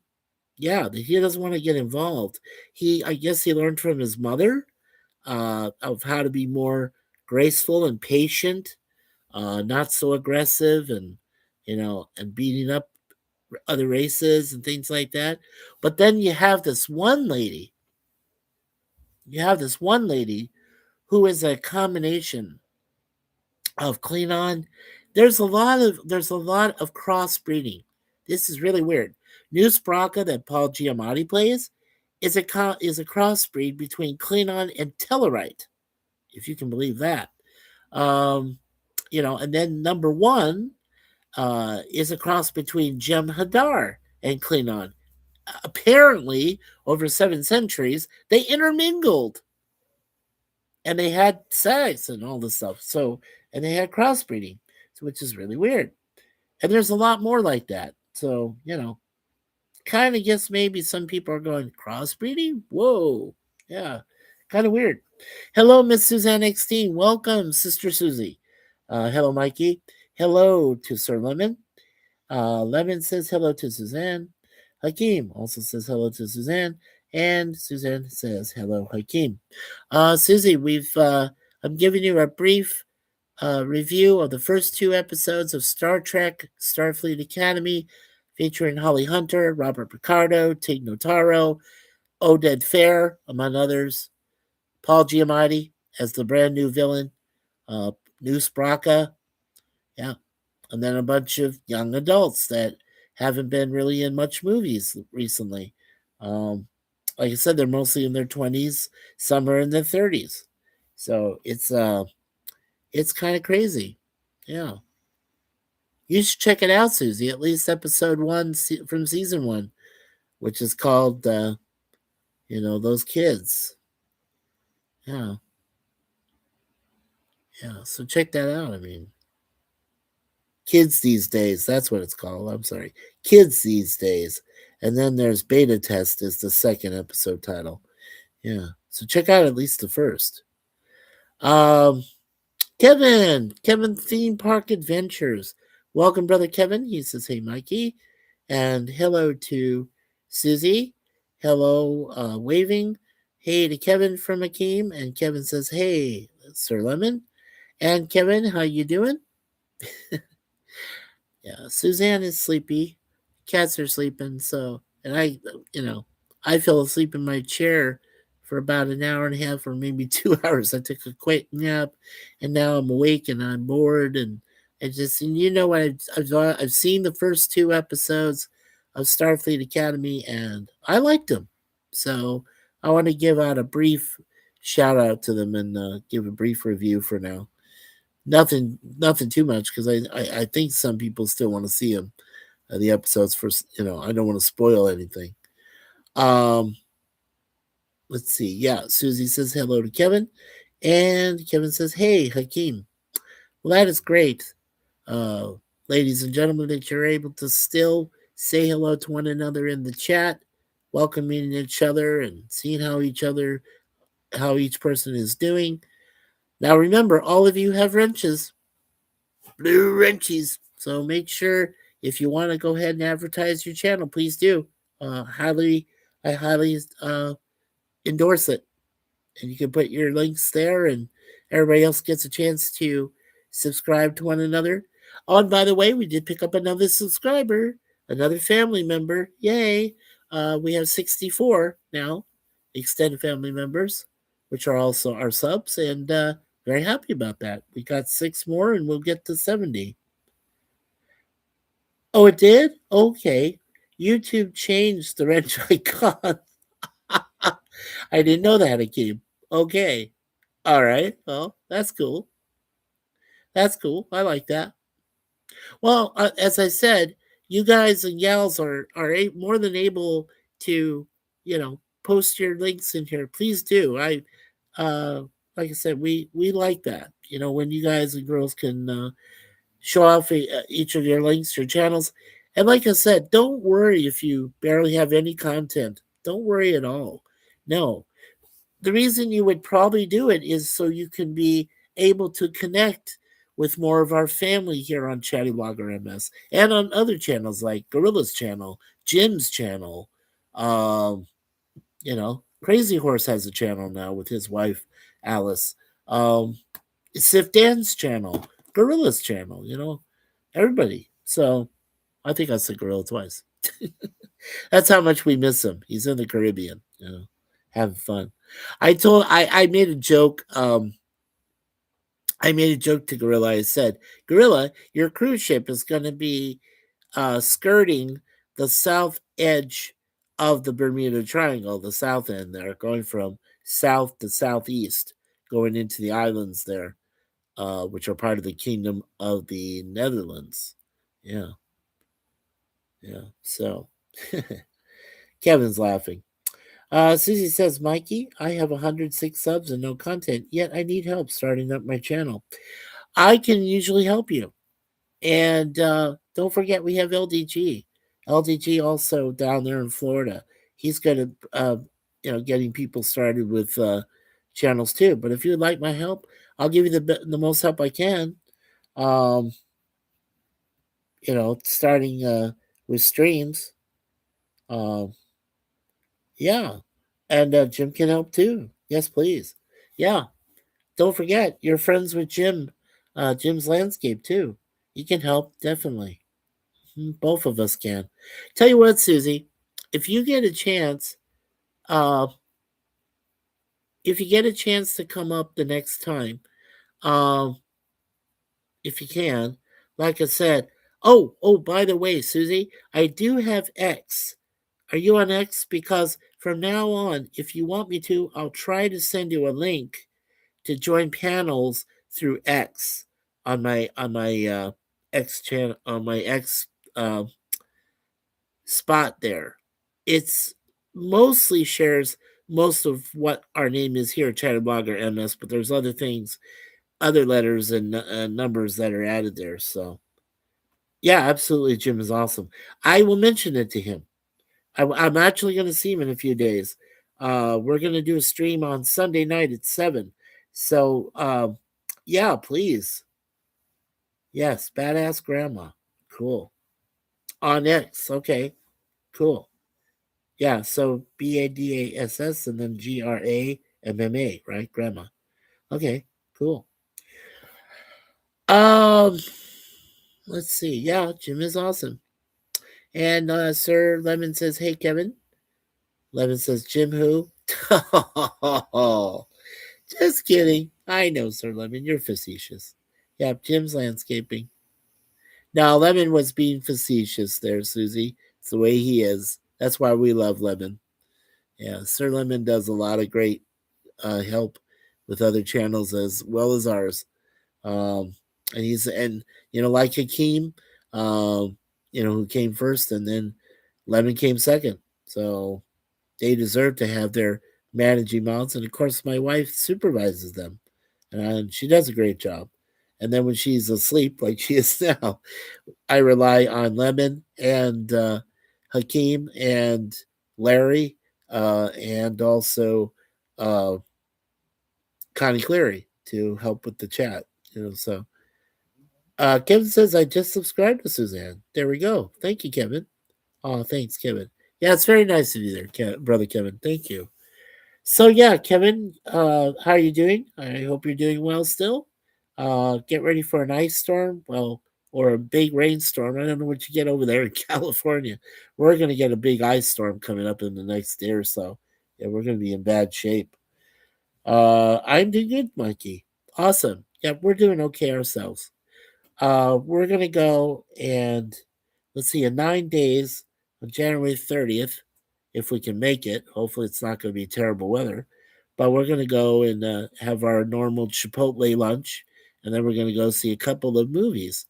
Yeah, he doesn't want to get involved. I guess he learned from his mother of how to be more graceful and patient, not so aggressive, and beating up other races and things like that. But then you have this one lady. Who is a combination of Klingon. There's a lot of crossbreeding. This is really weird. New Spraka that Paul Giamatti plays is a crossbreed between Klingon and Tellarite, if you can believe that. And then number 1 is a cross between Jem'Hadar and Klingon. Apparently, over 7 centuries, they intermingled. And they had sex and all this stuff. And they had crossbreeding, which is really weird. And there's a lot more like that. So, kind of guess maybe some people are going, crossbreeding? Whoa. Yeah. Kind of weird. Hello, Miss Suzanne XT. Welcome, Sister Susie. Hello, Mikey. Hello to Sir Lemon. Lemon says hello to Suzanne. Hakeem also says hello to Suzanne. And Suzanne says hello, Hakeem. Susie, I'm giving you a brief review of the first 2 episodes of Star Trek Starfleet Academy, featuring Holly Hunter, Robert Picardo, Tig Notaro, Oded Fair, among others, Paul Giamatti as the brand new villain, uh, New Spraka, yeah, and then a bunch of young adults that haven't been really in much movies recently. Um, like I said, they're mostly in their 20s, some are in their 30s, so it's kind of crazy. Yeah, you should check it out, Susie. At least episode 1 from season 1, which is called those kids. Yeah, yeah. So check that out. I mean, kids these days. That's what it's called. I'm sorry, kids these days. And then there's beta test is the second episode title. Yeah. So check out at least the first. Um, Kevin Theme Park Adventures. Welcome, brother Kevin. He says, "Hey, Mikey," and hello to Susie. Hello, waving. Hey to Kevin from Akeem, and Kevin says, "Hey, Sir Lemon." And Kevin, how you doing? Yeah, Suzanne is sleepy. Cats are sleeping, so and I fell asleep in my chair for about an hour and a half or maybe 2 hours. I took a quick nap, and now I'm awake and I'm bored and what I've seen the first 2 episodes of Starfleet Academy and I liked them, so I want to give out a brief shout out to them and give a brief review for now. Nothing too much because I think some people still want to see them the episodes for I don't want to spoil anything. Um, let's see. Yeah, Susie says hello to Kevin, and Kevin says, "Hey, Hakeem." Well, that is great, uh, ladies and gentlemen, that you're able to still say hello to one another in the chat, welcoming each other and seeing how each person is doing. Now, remember, all of you have wrenches. Blue wrenches. So make sure if you want to go ahead and advertise your channel, please do. I highly endorse it. And you can put your links there, and everybody else gets a chance to subscribe to one another. Oh, and by the way, we did pick up another subscriber, another family member. Yay! We have 64 now, extended family members, which are also our subs, and very happy about that. We got 6 more, and we'll get to 70. Oh, it did? Okay. YouTube changed the wrench icon. I didn't know that, Akeem. Okay. All right. Well, that's cool. That's cool. I like that. Well, as I said, you guys and gals are more than able to, post your links in here. Please do. Uh, like I said, we like that. When you guys and girls can show off each of your links, your channels. And like I said, don't worry if you barely have any content. Don't worry at all. No, the reason you would probably do it is so you can be able to connect with more of our family here on ChattyBloggerMS and on other channels like Gorilla's channel, Jim's channel. Um, Crazy Horse has a channel now with his wife, Alice. Um, Sif Dan's channel, Gorilla's channel, everybody. So I think I said Gorilla twice. That's how much we miss him. He's in the Caribbean, having fun. I made a joke. I made a joke to Gorilla. I said, Gorilla, your cruise ship is going to be skirting the south edge of the Bermuda Triangle, the south end there, going from south to southeast, going into the islands there, which are part of the Kingdom of the Netherlands. Yeah, yeah. So Kevin's laughing. Susie says, Mikey, I have 106 subs and no content, yet I need help starting up my channel. I can usually help you. And don't forget, we have LDG. LDG also down there in Florida. He's good at, getting people started with channels too. But if you'd like my help, I'll give you the most help I can. Um, starting with streams. Um, yeah, and Jim can help too. Yes, please. Yeah, don't forget you're friends with Jim. Jim's Landscape too. He can help definitely. Both of us can. Tell you what, Susie, if you get a chance, uh, if you get a chance to come up the next time, um, if you can, like I said, by the way, Susie, I do have X. Are you on X? Because from now on, if you want me to, I'll try to send you a link to join panels through X on my X channel on my X uh, spot there. It's mostly shares most of what our name is here, ChattyBloggerMS, but there's other things, other letters and numbers that are added there. So yeah, absolutely, Jim is awesome. I will mention it to him. I'm actually going to see him in a few days. We're going to do a stream on Sunday night at 7. So yeah, please. Yes, badass grandma. Cool. On X. Okay. Cool. Yeah, so BADASS and then GRAMMA, right? Grandma. Okay, cool. Um, let's see. Yeah, Jim is awesome. And Sir Lemon says, "Hey Kevin." Lemon says, "Jim who?" Just kidding. I know, Sir Lemon. You're facetious. Yeah, Jim's landscaping. Now, Lemon was being facetious there, Susie. It's the way he is. That's why we love Lemon. Yeah, Sir Lemon does a lot of great help with other channels as well as ours. Um, and like Hakeem, who came first, and then Lemon came second. So they deserve to have their managing mounts, and of course, my wife supervises them, and she does a great job. And then when she's asleep, like she is now, I rely on Lemon and Hakeem and Larry, and also uh, Connie Cleary to help with the chat. So Kevin says I just subscribed to Suzanne. There we go. Thank you, Kevin. Oh, thanks, Kevin. Yeah, it's very nice of you there, brother Kevin. Thank you. So yeah, Kevin, how are you doing? I hope you're doing well still. Get ready for an ice storm, well, or a big rainstorm. I don't know what you get over there in California. We're gonna get a big ice storm coming up in the next day or so. Yeah, we're gonna be in bad shape. I'm doing good, Mikey. Awesome. Yeah, we're doing okay ourselves. We're gonna go and let's see, in 9 days on January 30th, if we can make it. Hopefully, it's not going to be terrible weather, but we're gonna go and have our normal Chipotle lunch, and then we're gonna go see a couple of movies.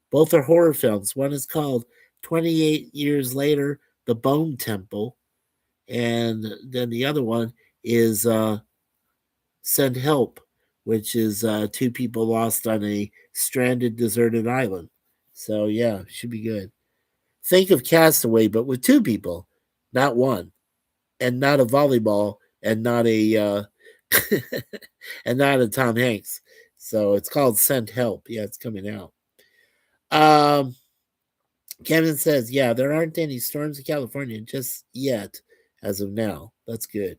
Both are horror films. One is called 28 Years Later, The Bone Temple, and then the other one is Send Help, which is two people lost on a stranded, deserted island. So, yeah, should be good. Think of Castaway, but with two people, not one, and not a volleyball, and not a and not a Tom Hanks. So it's called Send Help. Yeah, it's coming out. Um, Kevin says, yeah, there aren't any storms in California just yet, as of now. That's good.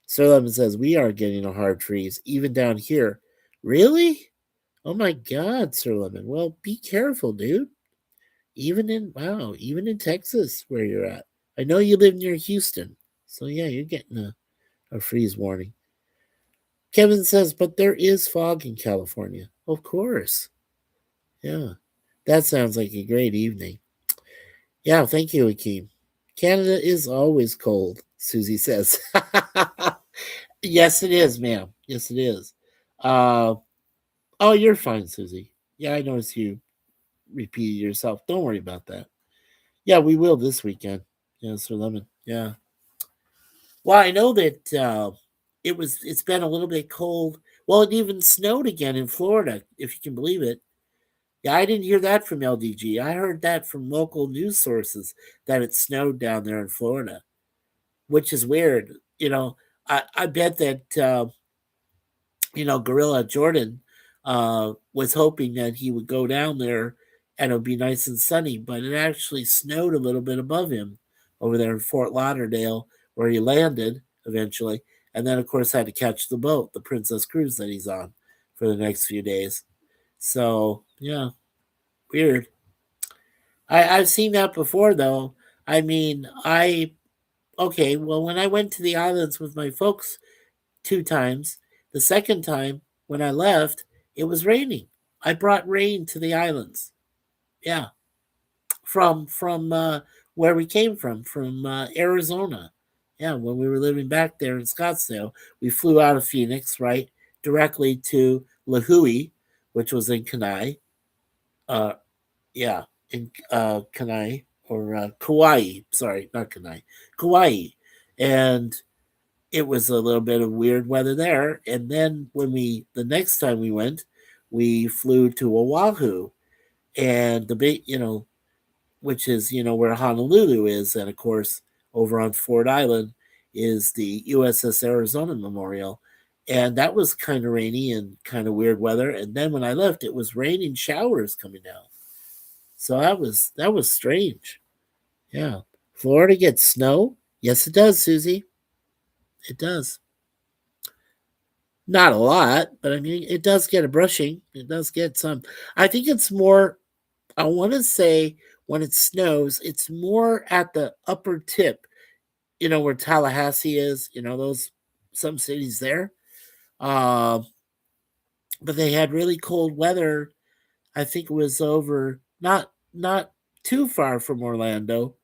Sir Lemon says, we are getting a hard freeze, even down here. Really? Oh my God, Sir Lemon. Well, be careful, dude. Even in Texas, where you're at. I know you live near Houston. So yeah, you're getting a freeze warning. Kevin says, but there is fog in California. Of course. Yeah. That sounds like a great evening. Yeah, thank you, Akeem. Canada is always cold, Susie says. Yes, it is, ma'am. Yes, it is. Uh, oh, you're fine, Susie. Yeah, I noticed you repeated yourself. Don't worry about that. Yeah, we will this weekend. Yeah, Sir Lemon. Yeah. Well, I know that it's been a little bit cold. Well, it even snowed again in Florida, if you can believe it. Yeah, I didn't hear that from LDG. I heard that from local news sources that it snowed down there in Florida, which is weird. I bet that Gorilla Jordan was hoping that he would go down there and it would be nice and sunny, but it actually snowed a little bit above him over there in Fort Lauderdale, where he landed eventually, and then of course had to catch the boat, the Princess Cruise that he's on, for the next few days. So yeah, weird. I've seen that before though. I mean, I okay. Well, when I went to the islands with my folks 2 times. The second time, when I left, it was raining. I brought rain to the islands. Yeah, from where we came from Arizona. Yeah, when we were living back there in Scottsdale, we flew out of Phoenix, right, directly to Lahui, which was in Kenai. Uh, yeah, in Kenai or Kauai. Sorry, not Kenai, Kauai, and it was a little bit of weird weather there. And then the next time we went, we flew to Oahu, and the big, which is, where Honolulu is. And of course, over on Ford Island is the USS Arizona Memorial. And that was kind of rainy and kind of weird weather. And then when I left, it was raining showers coming down. So that was strange. Yeah. Florida gets snow? Yes, it does, Susie. It does. Not a lot, but I mean, it does get a brushing. It does get some. I think it's more, I want to say when it snows, it's more at the upper tip, where Tallahassee is, those some cities there. Uh, but they had really cold weather. I think it was over, not too far from Orlando,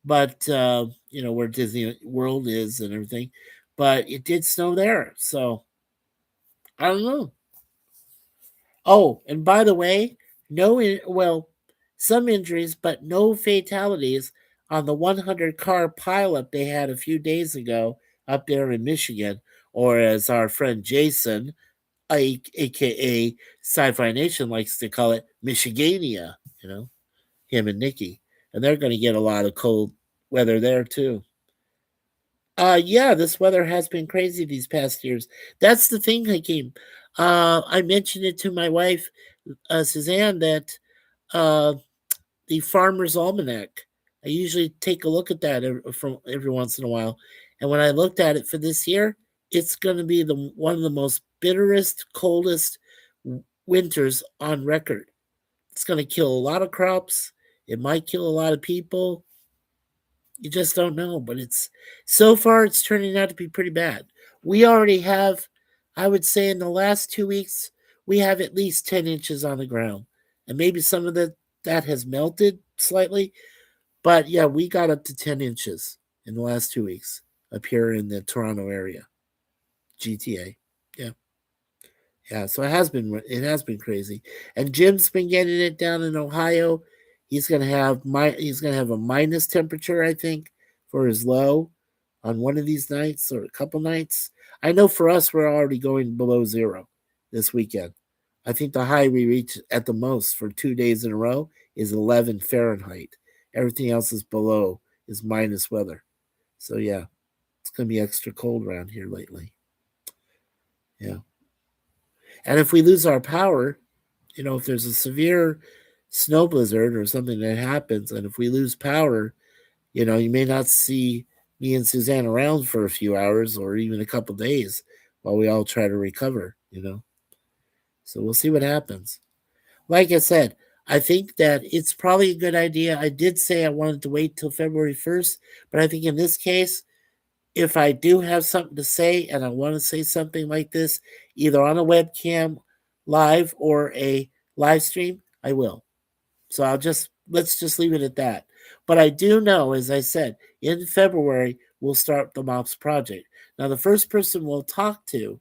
but, where Disney World is and everything. But it did snow there. So I don't know. Oh, and by the way, well, some injuries, but no fatalities on the 100 car pileup they had a few days ago up there in Michigan, or as our friend Jason, aka Sci-Fi Nation, likes to call it, Michigania. You know, him and Nikki, and they're going to get a lot of cold weather there too. Yeah, this weather has been crazy these past years. That's the thing, Hakeem. I mentioned it to my wife, Suzanne, that uh, the Farmer's Almanac. I usually take a look at that from every once in a while, and when I looked at it for this year, it's going to be the one of the most bitterest, coldest winters on record. It's going to kill a lot of crops. It might kill a lot of people. You just don't know, but it's so far it's turning out to be pretty bad. We already have, I would say, in the last 2 weeks, we have at least 10 inches on the ground, and maybe some of that has melted slightly, but yeah, we got up to 10 inches in the last 2 weeks up here in the Toronto area, GTA. Yeah. Yeah, so it has been crazy, and Jim's been getting it down in Ohio. He's gonna have a minus temperature, I think, for his low on one of these nights or a couple nights. I know for us, we're already going below zero this weekend. I think the high we reach at the most for 2 days in a row is 11 Fahrenheit. Everything else is below, is minus weather. So yeah, it's gonna be extra cold around here lately. Yeah. And if we lose our power, if there's a severe snow blizzard or something that happens, and if we lose power, you may not see me and Suzanne around for a few hours or even a couple days while we all try to recover. So we'll see what happens. Like I said, I think that it's probably a good idea. I did say I wanted to wait till February 1st, but I think in this case, if I do have something to say and I want to say something like this, either on a webcam live or a live stream, I will. So let's just leave it at that. But I do know, as I said, in February we'll start the MOPS project. Now the first person we'll talk to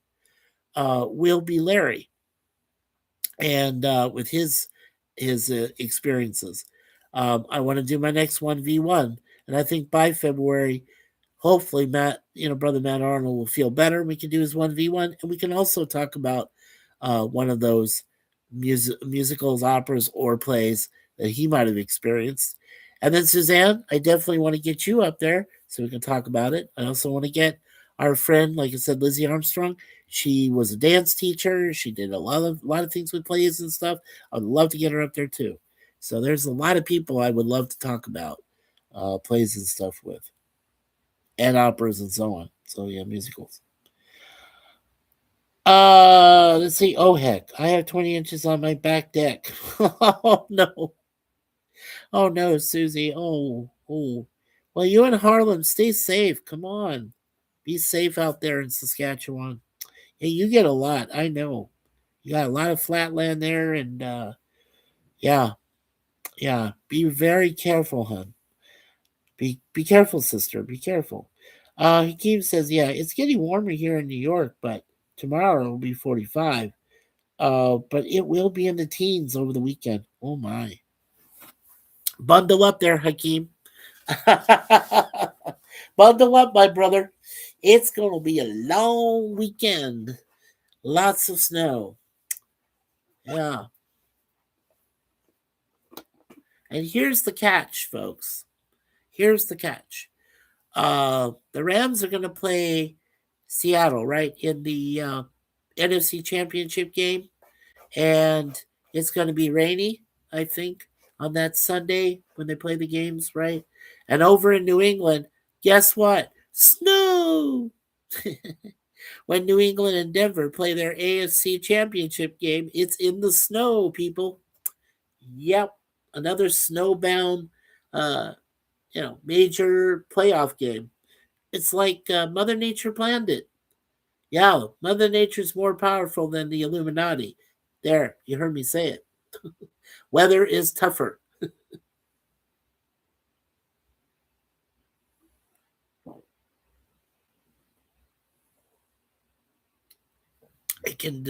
will be Larry, and with his experiences. I want to do my next 1v1, and I think by February, hopefully Matt, brother Matt Arnold will feel better. We can do his 1v1, and we can also talk about one of those musicals, operas, or plays that he might have experienced. And then Suzanne, I definitely want to get you up there so we can talk about it. I also want to get our friend, like I said, Lizzie Armstrong, she was a dance teacher. She did a lot of things with plays and stuff. I'd love to get her up there too. So there's a lot of people I would love to talk about plays and stuff with, and operas and so on. So yeah, musicals. Let's see. Oh heck, I have 20 inches on my back deck. Oh no. Oh no, Susie. Oh. Well, you in Harlem, stay safe. Come on. Be safe out there in Saskatchewan. Hey, you get a lot. I know. You got a lot of flat land there, and yeah, yeah. Be very careful, hon. Be careful, sister. Be careful. Hakeem says, yeah, it's getting warmer here in New York, but tomorrow it'll be 45. But it will be in the teens over the weekend. Oh my. Bundle up there, Hakeem. Bundle up, my brother. It's gonna be a long weekend. Lots of snow. Yeah. And here's the catch, folks. Here's the catch. The Rams are going to play Seattle, right, in the NFC Championship game. And it's going to be rainy, I think, on that Sunday when they play the games, right? And over in New England, guess what? Snow! When New England and Denver play their AFC Championship game, it's in the snow, people. Yep, another snowbound, uh, major playoff game. It's like Mother Nature planned it. Yeah, Mother Nature's more powerful than the Illuminati. There, you heard me say it. Weather is tougher. It can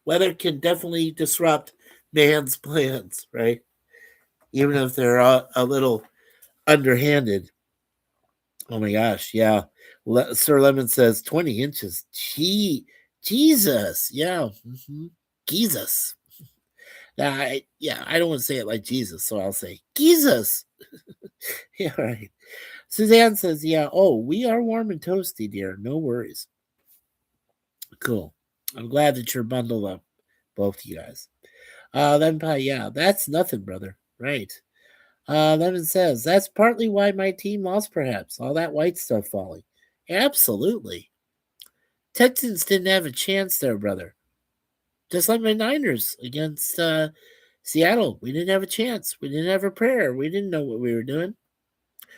weather can definitely disrupt man's plans, right? Even if they're a little underhanded. Oh my gosh, yeah. Sir Lemon says 20 inches. Jesus, yeah. Jesus. I don't want to say it like Jesus, so I'll say Jesus. Yeah, right. Suzanne says, yeah, oh, we are warm and toasty, dear. No worries. Cool. I'm glad that you're bundled up, both of you guys. Yeah, that's nothing, brother. Right. Lemon says, that's partly why my team lost, perhaps. All that white stuff falling. Absolutely. Texans didn't have a chance there, brother. Just like my Niners against Seattle. We didn't have a chance. We didn't have a prayer. We didn't know what we were doing.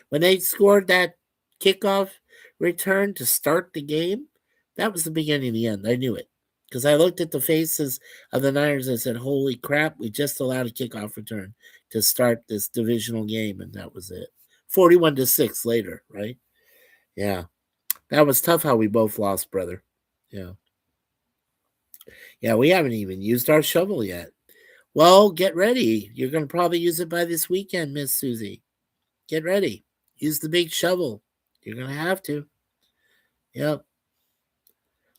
When they scored that kickoff return to start the game, that was the beginning of the end. I knew it. Because I looked at the faces of the Niners and said, holy crap, we just allowed a kickoff return to start this divisional game, and that was it. 41-6 later, right? Yeah. That was tough how we both lost, brother. Yeah. Yeah, we haven't even used our shovel yet. Well, get ready. You're going to probably use it by this weekend, Miss Susie. Get ready. Use the big shovel. You're going to have to. Yep.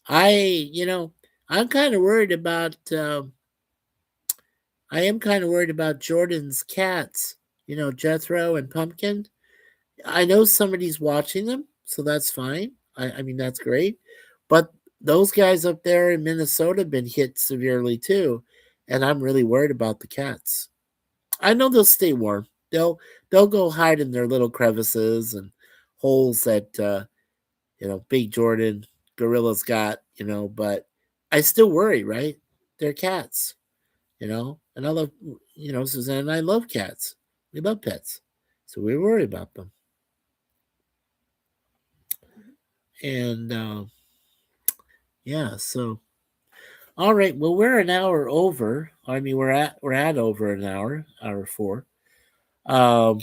I'm kind of worried about. I am kind of worried about Jordan's cats. Jethro and Pumpkin. I know somebody's watching them, so that's fine. I mean, that's great. But those guys up there in Minnesota have been hit severely too, and I'm really worried about the cats. I know they'll stay warm. They'll go hide in their little crevices and holes that Big Jordan Gorilla's got. But I still worry, right? They're cats, and I love Suzanne and I love cats. We love pets, so we worry about them. And yeah, so all right. Well, we're an hour over. I mean, we're at over an hour 4. Um,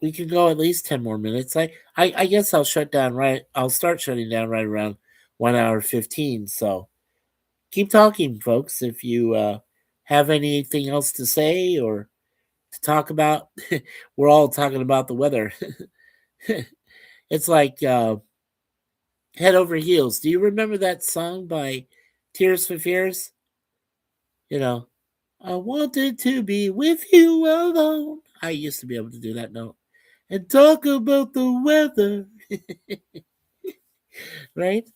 we can go at least 10 more minutes. I guess I'll shut down right. I'll start shutting down right around 1 hour 15. So keep talking, folks. If you have anything else to say or to talk about, we're all talking about the weather. It's like head over heels. Do you remember that song by Tears for Fears? I wanted to be with you alone. I used to be able to do that note and talk about the weather. Right?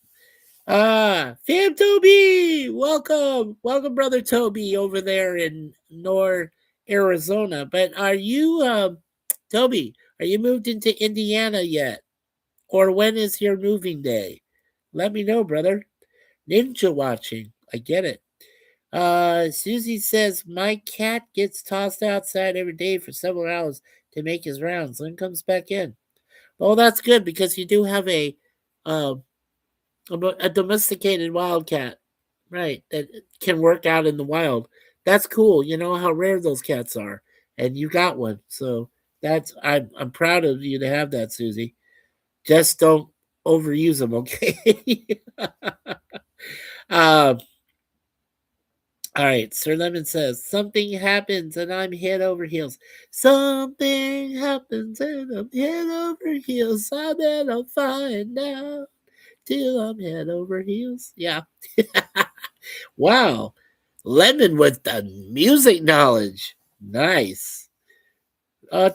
Fam Toby, welcome, brother Toby, over there in North Arizona. But are you, Toby? Are you moved into Indiana yet, or when is your moving day? Let me know, brother. Ninja watching, I get it. Susie says my cat gets tossed outside every day for several hours to make his rounds, then comes back in. Well, that's good because you do have uh, a domesticated wildcat, right? That can work out in the wild. That's cool. You know how rare those cats are, and you got one. So I'm proud of you to have that, Susie. Just don't overuse them, okay? um, all right. Sir Lemon says something happens and I'm head over heels. Something happens and I'm head over heels. I better find out till I'm head over heels. Yeah. Wow. Lemon with the music knowledge. Nice.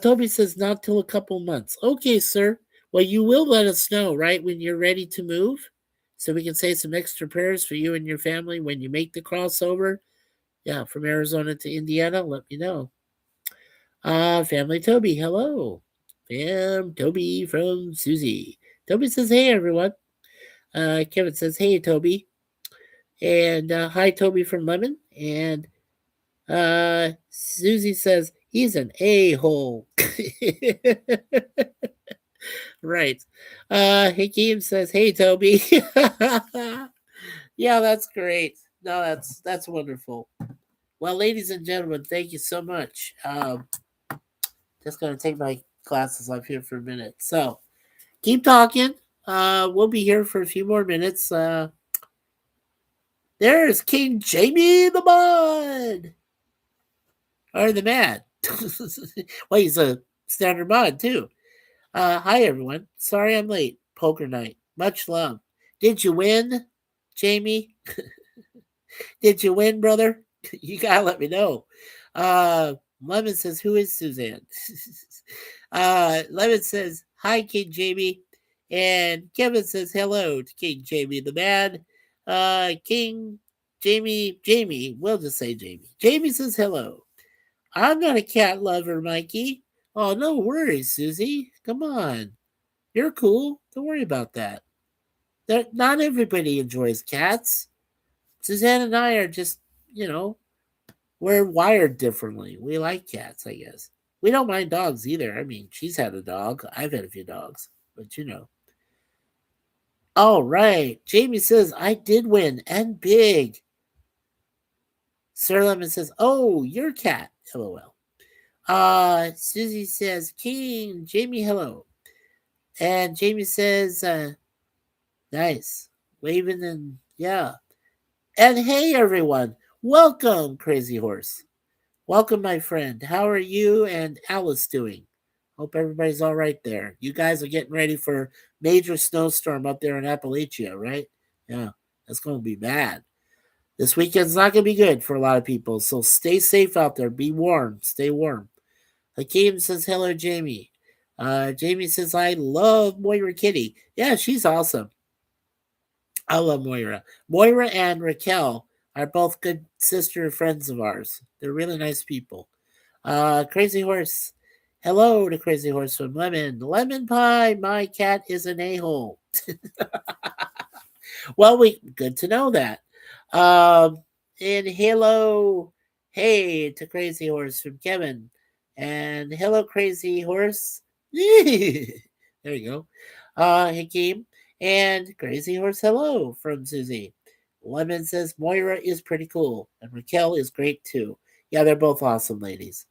Toby says not till a couple months. Okay, sir. Well, you will let us know, right, when you're ready to move? So we can say some extra prayers for you and your family when you make the crossover. Yeah, from Arizona to Indiana. Let me know. Family Toby, hello. Fam Toby from Susie. Toby says, hey, everyone. Kevin says, hey, Toby. And hi, Toby from Lemon. And Susie says he's an a-hole. Right. Hakeem says, "Hey, Toby." Yeah, that's great. No, that's wonderful. Well, ladies and gentlemen, thank you so much. Just gonna take my glasses off here for a minute. So keep talking. We'll be here for a few more minutes. There's King Jamie the Mod. Or the Mad. Well, he's a standard mod too. Hi everyone. Sorry I'm late. Poker night. Much love. Did you win, Jamie? Did you win, brother? You gotta let me know. Lemon says, "Who is Suzanne?" Lemon says, "Hi, King Jamie," and Kevin says, "Hello to King Jamie the Mad." King Jamie. We'll just say Jamie. Jamie says, "Hello." I'm not a cat lover, Mikey. Oh, no worries, Susie. Come on. You're cool. Don't worry about that. Not everybody enjoys cats. Suzanne and I are just, you know, we're wired differently. We like cats, I guess. We don't mind dogs either. I mean, she's had a dog. I've had a few dogs, but you know. All right. Jamie says, I did win and big. Sir Lemon says, oh, your cat. LOL. Susie says, King, Jamie, hello. And Jamie says, nice. Waving and yeah. And hey, everyone. Welcome, Crazy Horse. Welcome, my friend. How are you and Alice doing? Hope everybody's all right there. You guys are getting ready for major snowstorm up there in Appalachia, right? Yeah, that's going to be bad. This weekend's not going to be good for a lot of people, so stay safe out there. Be warm. Stay warm. Hakeem says, hello, Jamie. Jamie says, I love Moira Kitty. Yeah, she's awesome. I love Moira. Moira and Raquel are both good sister friends of ours. They're really nice people. Crazy Horse. Hello to Crazy Horse from Lemon. Lemon Pie, my cat is an a-hole. Well, good to know that. And hello, hey to Crazy Horse from Kevin. And hello, Crazy Horse. There you go. Hakeem. And Crazy Horse, hello from Susie. Lemon says Moira is pretty cool. And Raquel is great too. Yeah, they're both awesome ladies.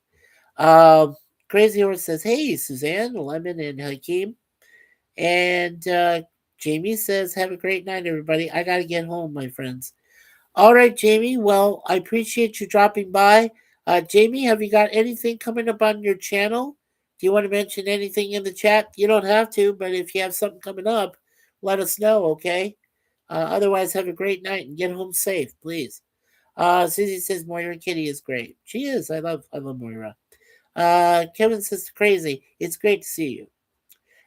Um, Crazy Horse says, hey, Suzanne, Lemon, and Hakeem. And Jamie says, have a great night, everybody. I got to get home, my friends. All right, Jamie. Well, I appreciate you dropping by. Jamie, have you got anything coming up on your channel? Do you want to mention anything in the chat? You don't have to, but if you have something coming up, let us know, okay? Otherwise, have a great night and get home safe, please. Susie says Moira Kitty is great. She is. I love Moira. Kevin says crazy. It's great to see you.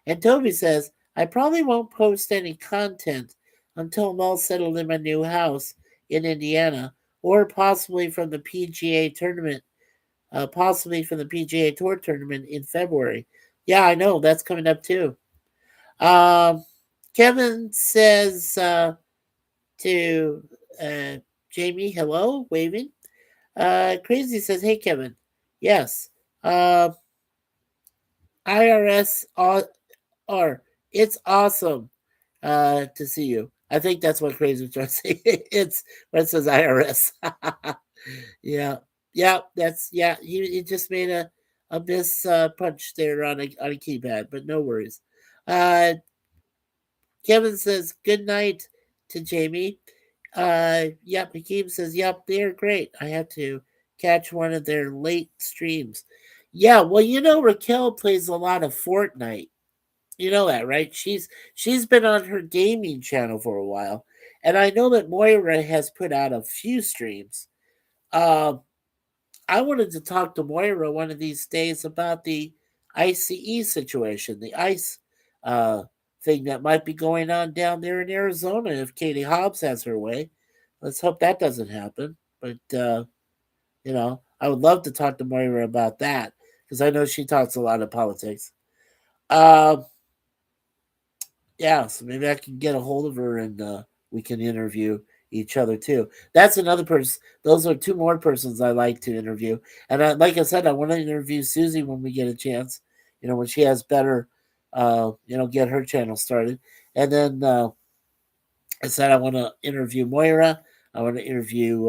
And Toby says, I probably won't post any content until I'm all settled in my new house in Indiana, or possibly from the PGA tournament, possibly from the PGA Tour tournament in February. Yeah, I know that's coming up too. Um, Kevin says to uh, Jamie, hello, waving. Crazy says, hey, Kevin. Yes. Uh, IRS or it's awesome to see you. I think that's what Crazy was trying to say. It's when it says IRS. Yeah, yeah, that's yeah. He just made a miss punch there on a keypad, but no worries. Uh, Kevin says good night to Jamie. Yep. Hakeem says yep. They're great. I had to catch one of their late streams. Yeah, well, Raquel plays a lot of Fortnite. You know that, right? She's been on her gaming channel for a while, and I know that Moira has put out a few streams. Um, I wanted to talk to Moira one of these days about the ICE situation, the ICE uh, thing that might be going on down there in Arizona if Katie Hobbs has her way. Let's hope that doesn't happen. But I would love to talk to Moira about that because I know she talks a lot of politics. Um, Yeah, so maybe I can get a hold of her and we can interview each other too. That's another person. Those are two more persons I like to interview. And like I said, I want to interview Susie when we get a chance. When she has better, get her channel started. And then I said I want to interview Moira. I want to interview,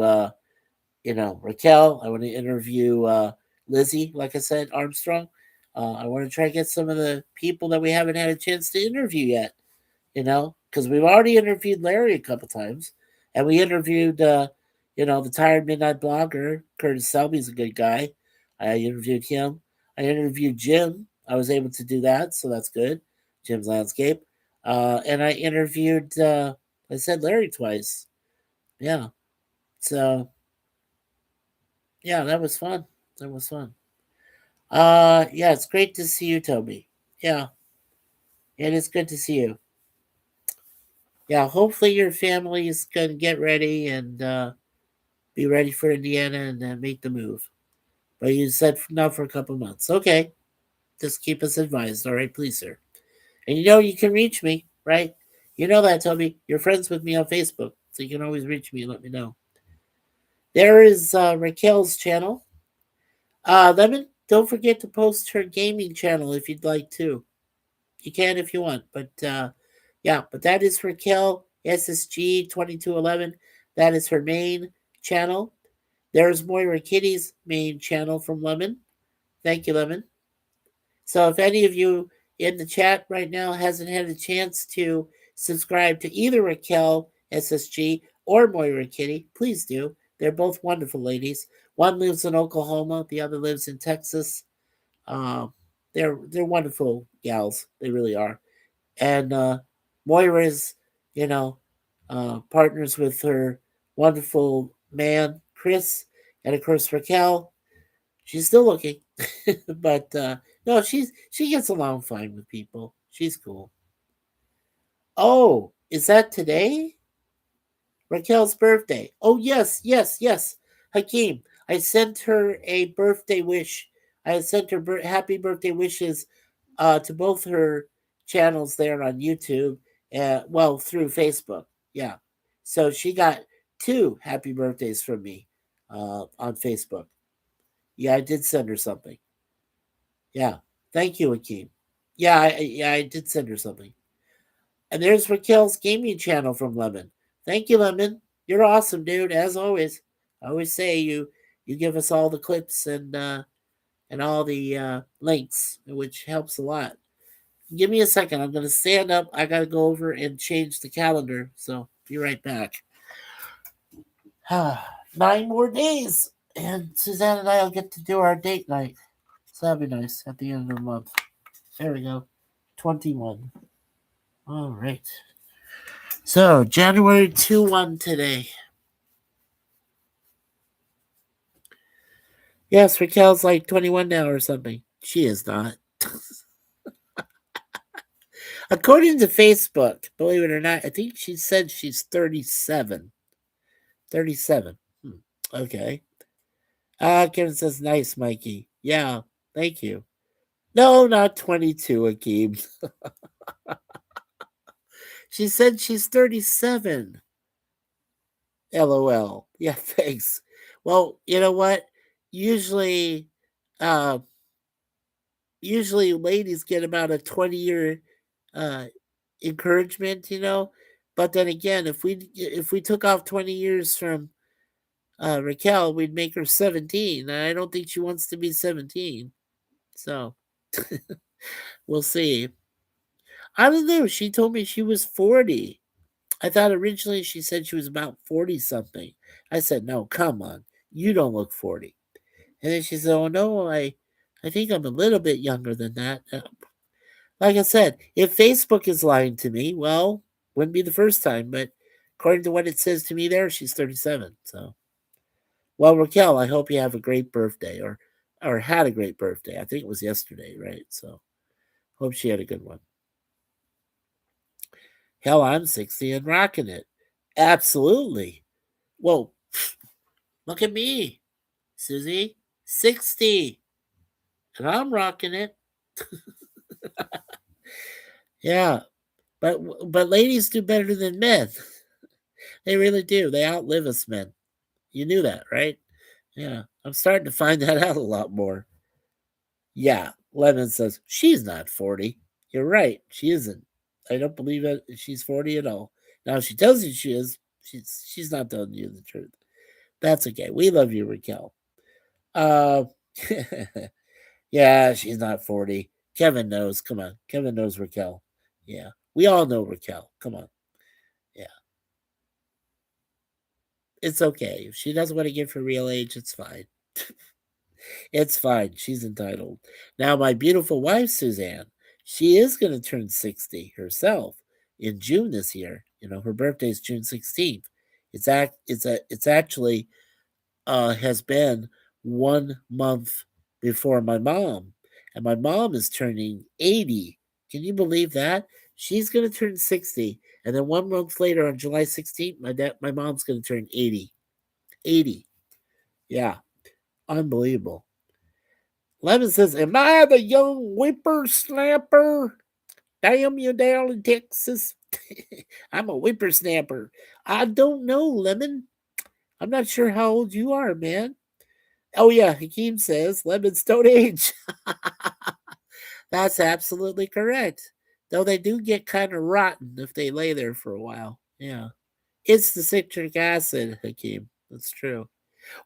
Raquel. I want to interview Lizzie. Like I said, Armstrong. I want to try to get some of the people that we haven't had a chance to interview yet, because we've already interviewed Larry a couple times, and we interviewed, the Tired Midnight Blogger. Curtis Selby's a good guy. I interviewed him. I interviewed Jim. I was able to do that, so that's good. Jim's Landscape. And I interviewed, I said Larry twice. Yeah. So, yeah, that was fun. That was fun. Yeah, it's great to see you, Toby. Yeah, it is good to see you. Yeah, hopefully your family is going to get ready and be ready for Indiana and make the move. But you said not for a couple months. Okay, just keep us advised. All right, please, sir. And you can reach me, right? You know that, Toby. You're friends with me on Facebook, so you can always reach me and let me know. There is Raquel's channel. Lemon, don't forget to post her gaming channel if you'd like to. You can if you want, but yeah, but that is Raquel SSG 2211. That is her main channel. There's Moira Kitty's main channel from Lemon. Thank you, Lemon. So if any of you in the chat right now hasn't had a chance to subscribe to either Raquel SSG or Moira Kitty, please do. They're both wonderful ladies. One lives in Oklahoma, the other lives in Texas. Um, they're wonderful gals. They really are. And Moira's, you know, partners with her wonderful man Chris, and of course Raquel. She's still looking, but no, she gets along fine with people. She's cool. Oh, is that today? Raquel's birthday. Oh yes, yes, yes. Hakeem, I sent her a birthday wish. I sent her happy birthday wishes to both her channels there on YouTube. Well, through Facebook. Yeah. So she got two happy birthdays from me on Facebook. Yeah, I did send her something. Yeah. Thank you, Hakeem. Yeah, I did send her something. And there's Raquel's gaming channel from Lemon. Thank you, Lemon. You're awesome, dude. As always, I always say you give us all the clips and all the links, which helps a lot. Give me a second. I'm gonna stand up. I gotta go over and change the calendar. So be right back. 9 more days, and Suzanne and I'll get to do our date night. So that'll be nice at the end of the month. There we go. 21. All right. So January 2-1 today. Yes, Raquel's like 21 now or something. She is not. According to Facebook, believe it or not, I think she said she's 37. 37. Okay. Kevin says, nice, Mikey. Yeah, thank you. No, not 22, Akeem. She said she's 37. LOL. Yeah, thanks. Well, you know what? Usually, uh, usually ladies get about a 20-year uh, encouragement, you know. But then again, if we took off 20 years from Raquel, we'd make her 17. And I don't think she wants to be 17. So we'll see. I don't know. She told me she was 40. I thought originally she said she was about 40 something. I said, no, come on. You don't look 40. And then she said, oh, no, I think I'm a little bit younger than that. Like I said, if Facebook is lying to me, well, wouldn't be the first time. But according to what it says to me there, she's 37. So, well, Raquel, I hope you have a great birthday or had a great birthday. I think it was yesterday, right? So, hope she had a good one. Hell, I'm 60 and rocking it. Absolutely. Well, look at me, Susie. 60. And I'm rocking it. Yeah. But ladies do better than men. They really do. They outlive us men. You knew that, right? Yeah. I'm starting to find that out a lot more. Yeah. Lemon says, she's not 40. You're right. She isn't. I don't believe it. She's 40 at all. Now, if she tells you she is, she's not telling you the truth. That's okay. We love you, Raquel. Uh, yeah, she's not 40. Kevin knows. Come on. Kevin knows Raquel. Yeah. We all know Raquel. Come on. Yeah. It's okay. If she doesn't want to give her real age, it's fine. It's fine. She's entitled. Now, my beautiful wife, Suzanne, she is going to turn 60 herself in June this year. You know, her birthday is June 16th. It's actually has been 1 month before my mom. And my mom is turning 80. Can you believe that? She's going to turn 60. And then 1 month later on July 16th, my mom's going to turn 80. 80. Yeah. Unbelievable. Lemon says, am I the young whippersnapper? Damn you down in Texas. I'm a whippersnapper. I don't know, Lemon. I'm not sure how old you are, man. Oh, yeah, Hakeem says lemons don't age. That's absolutely correct. Though they do get kind of rotten if they lay there for a while. Yeah. It's the citric acid, Hakeem. That's true.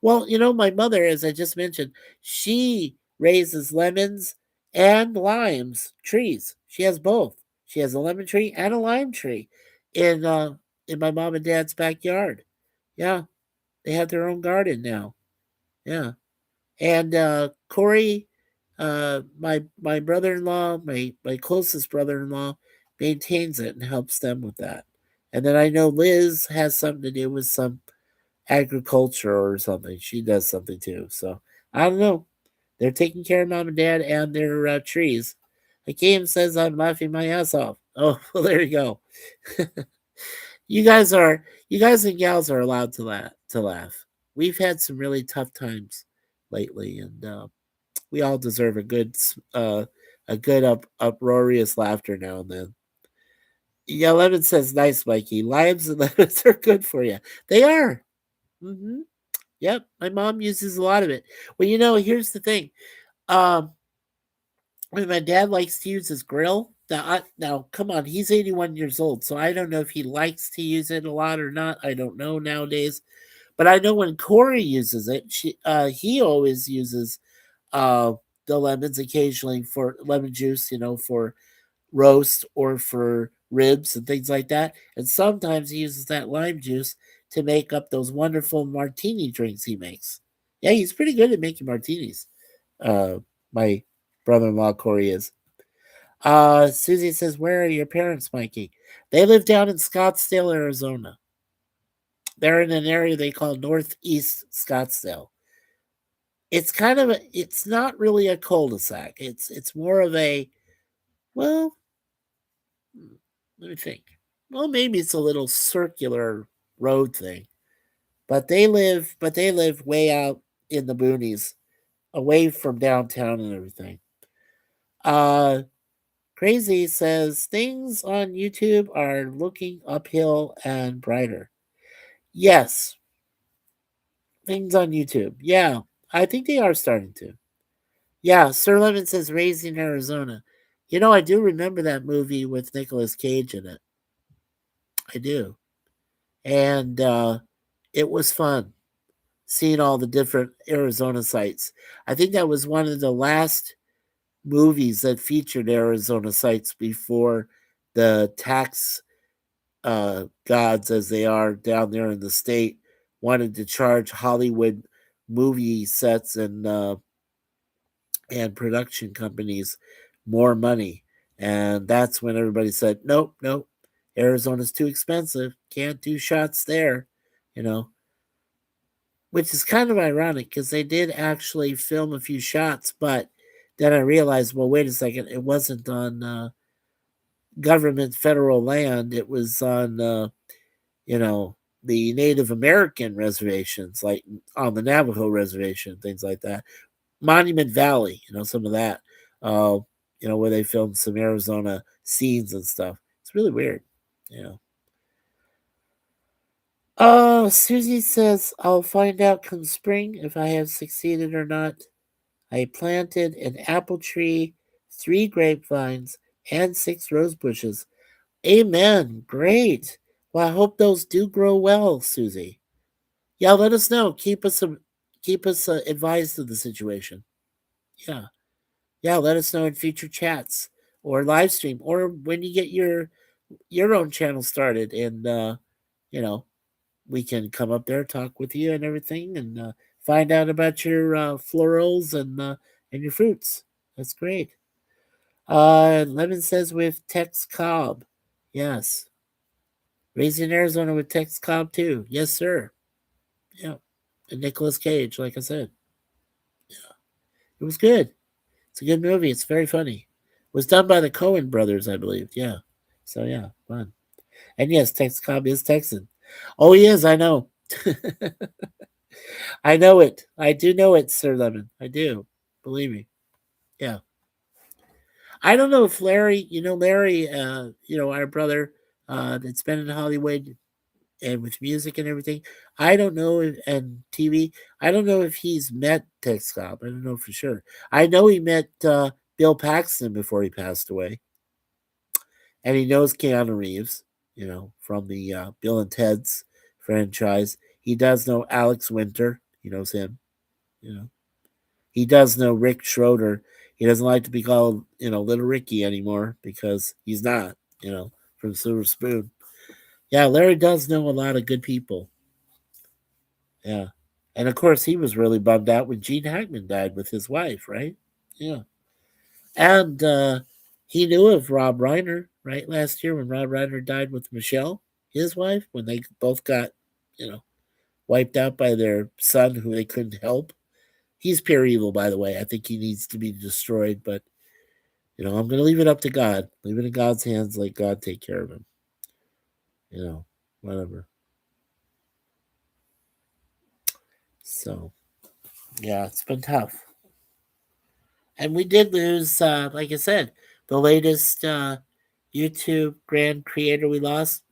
Well, you know, my mother, as I just mentioned, she raises lemons and limes trees. She has both. She has a lemon tree and a lime tree in my mom and dad's backyard. Yeah, they have their own garden now. Yeah, and Corey, my brother-in-law, my closest brother-in-law, maintains it and helps them with that. And then I know Liz has something to do with some agriculture or something. She does something too. So I don't know. They're taking care of mom and dad and their trees. Hakeem says I'm laughing my ass off. Oh, well, there you go. You guys and gals are allowed to laugh. We've had some really tough times lately, and we all deserve a good uproarious laughter now and then. Yeah, Lemon says, nice, Mikey. Limes and lemons are good for you. They are. Mm-hmm. Yep, my mom uses a lot of it. Well, you know, here's the thing. Um, when my dad likes to use his grill. Now, come on, he's 81 years old, so I don't know if he likes to use it a lot or not. I don't know nowadays, but I know when Corey uses it, he always uses uh, the lemons occasionally for lemon juice, you know, for roast or for ribs and things like that. And sometimes he uses that lime juice to make up those wonderful martini drinks he makes. Yeah, he's pretty good at making martinis. My brother-in-law Corey is. Susie says, "Where are your parents, Mikey?" They live down in Scottsdale, Arizona. They're in an area they call Northeast Scottsdale. It's kind of it's not really a cul-de-sac. It's more of a well, Let me think. Well, maybe it's a little circular road thing. But they live way out in the boonies, away from downtown and everything. Uh Crazy says things on YouTube are looking uphill and brighter. Yes, things on YouTube. Yeah, I think they are starting to. Yeah, Sir Lemon says Raising Arizona. I do remember that movie with Nicolas Cage in it. I do. And it was fun seeing all the different Arizona sites. I think that was one of the last movies that featured Arizona sites before the tax gods, as they are down there in the state, wanted to charge Hollywood movie sets and production companies more money. And that's when everybody said, nope, nope, Arizona's too expensive. Can't do shots there, you know, which is kind of ironic because they did actually film a few shots, but then I realized, well, wait a second, it wasn't on government federal land. It was on, you know, the Native American reservations, like on the Navajo reservation, things like that. Monument Valley, some of that, uh, where they filmed some Arizona scenes and stuff. It's really weird, you know. Oh, Susie says, I'll find out come spring if I have succeeded or not. I planted an apple tree, 3 grapevines, and 6 rose bushes. Amen. Great. Well, I hope those do grow well, Susie. Yeah, let us know. Keep us advised of the situation. Yeah. Yeah, let us know in future chats or live stream or when you get your own channel started and you know, we can come up there, talk with you and everything and find out about your florals and your fruits. That's great. Lemon says with Tex Cobb. Yes. Raising Arizona with Tex Cobb too. Yes, sir. Yeah. And Nicolas Cage, like I said. It was good. It's a good movie. It's very funny. It was done by the Coen brothers, I believe. Yeah. So yeah, fun. And yes, Tex Cobb is Texan. Oh, he is. I know. I know it. I do know it, Sir Lemon. I do. Believe me. Yeah. I don't know if Larry, Larry, our brother that's been in Hollywood and with music and everything. I don't know if, and TV. I don't know if he's met Tex Cobb. I don't know for sure. I know he met Bill Paxton before he passed away, and he knows Keanu Reeves. From the Bill and Ted's franchise. He does know Alex Winter. He knows him. You know, he does know Rick Schroeder. He doesn't like to be called, Little Ricky anymore because he's not. From Silver Spoon. Yeah, Larry does know a lot of good people. Yeah. And of course, he was really bummed out when Gene Hackman died with his wife, right? Yeah. And he knew of Rob Reiner, right? Last year when Rob Reiner died with Michelle, his wife, when they both got, you know, wiped out by their son who they couldn't help. He's pure evil, by the way. I think he needs to be destroyed, but, I'm going to leave it up to God. Leave it in God's hands. Let God take care of him. Whatever. So, yeah, it's been tough. And we did lose, like I said, the latest YouTube grand creator we lost.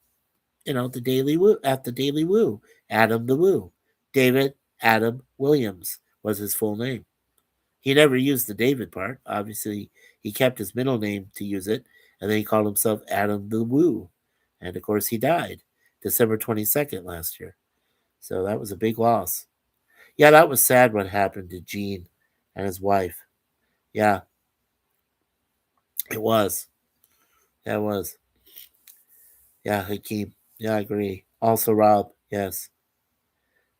The Daily Woo at the Daily Woo, Adam the Woo, David Adam Williams was his full name. He never used the David part. Obviously, he kept his middle name to use it, and then he called himself Adam the Woo. And of course, he died December 22nd last year. So that was a big loss. Yeah, that was sad what happened to Gene and his wife. Yeah, it was. That was. Yeah, Hakeem. Yeah, I agree. Also, Rob. Yes.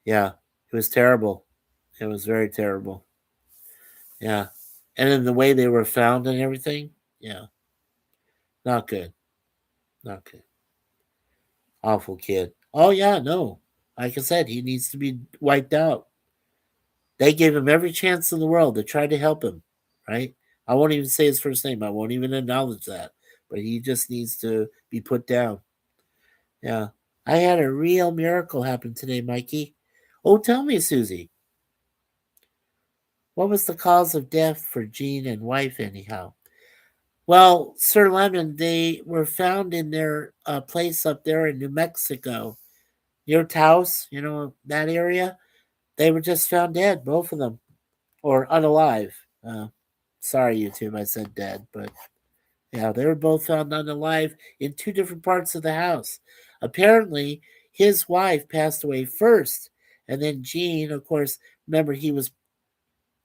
Yeah, it was terrible. It was very terrible. Yeah. And then the way they were found and everything. Yeah, not good. Not good. Awful kid. Oh, yeah, no. Like I said, he needs to be wiped out. They gave him every chance in the world to try to help him, right? I won't even say his first name. I won't even acknowledge that. but he just needs to be put down. Yeah. I had a real miracle happen today, Mikey. Oh, tell me, Susie, what was the cause of death for Jean and wife, anyhow? Well, Sir Lemon, they were found in their place up there in New Mexico, near Taos, that area. They were just found dead, both of them, or unalive. Sorry, YouTube, I said dead, but yeah, they were both found unalive in two different parts of the house. Apparently, his wife passed away first, and then Gene, of course, remember he was,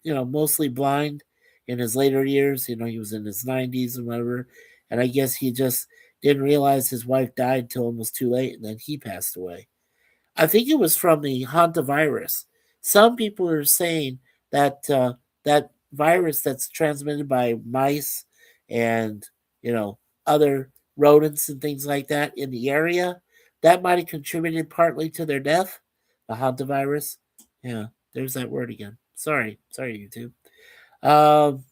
mostly blind in his later years. He was in his 90s and whatever, and I guess he just didn't realize his wife died till almost too late, and then he passed away. I think it was from the hantavirus. Some people are saying that that virus that's transmitted by mice and other rodents and things like that in the area that might have contributed partly to their death. The hantavirus. Yeah, there's that word again. Sorry, YouTube. Um,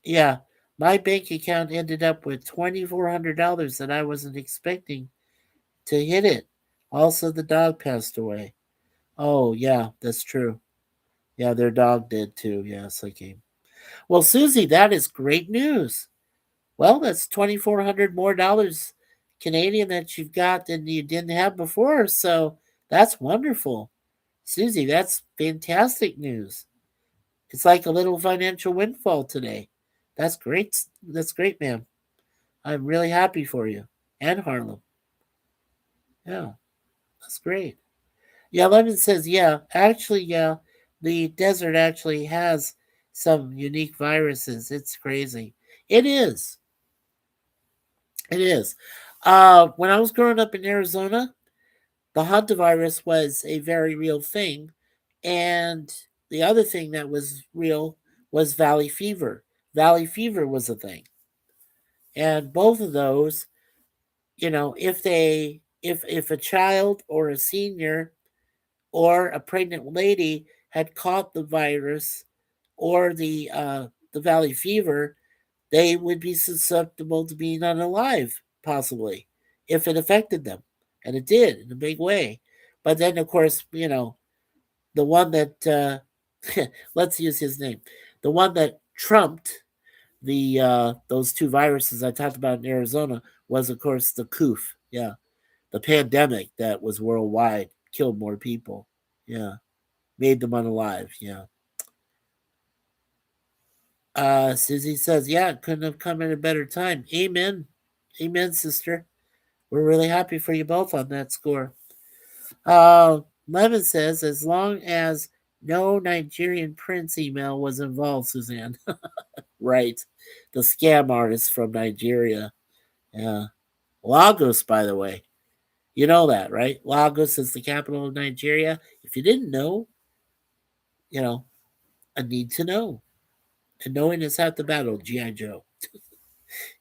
yeah, my bank account ended up with $2,400 that I wasn't expecting to hit it. Also, the dog passed away. Oh, yeah, that's true. Yeah, their dog did too. Yes, I came. Well, Susie, that is great news. Well, that's $2,400 more dollars Canadian that you've got than you didn't have before. So that's wonderful. Susie, that's fantastic news. It's like a little financial windfall today. That's great. That's great, ma'am. I'm really happy for you and Harlem. Yeah, that's great. Yeah, Lemon says, yeah, actually, yeah, the desert actually has some unique viruses. It's crazy. It is. It is. When I was growing up in Arizona, the hantavirus was a very real thing. And the other thing that was real was valley fever. Valley fever was a thing. And both of those, if a child or a senior or a pregnant lady had caught the virus or the valley fever, they would be susceptible to being unalive, possibly, if it affected them. And it did in a big way. But then, of course, the one that, let's use his name, the one that trumped the those two viruses I talked about in Arizona was, of course, the COOF. Yeah, the pandemic that was worldwide, killed more people. Yeah, made them unalive. Yeah. Susie says, yeah, it couldn't have come at a better time. Amen. Amen, sister. We're really happy for you both on that score. Levin says, as long as no Nigerian prince email was involved, Suzanne. Right. The scam artist from Nigeria. Yeah. Lagos, by the way. You know that, right? Lagos is the capital of Nigeria. If you didn't know, you know, I need to know. And knowing is half the battle, G.I. Joe.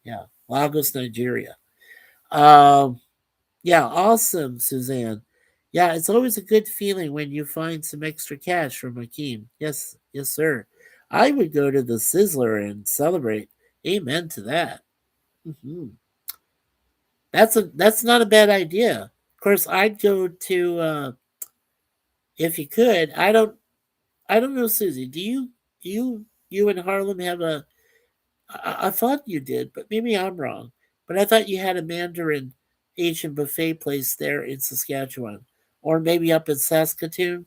Yeah. Lagos, Nigeria. Um, yeah, awesome, Suzanne. Yeah, it's always a good feeling when you find some extra cash from Akeem. Yes, sir. I would go to the Sizzler and celebrate. Amen to that. Hmm. That's not a bad idea. Of course, I'd go to if you could. I don't know, Susie. Do you in Harlem have a? I thought you did, but maybe I'm wrong. But I thought you had a Mandarin Asian buffet place there in Saskatchewan, or maybe up in Saskatoon,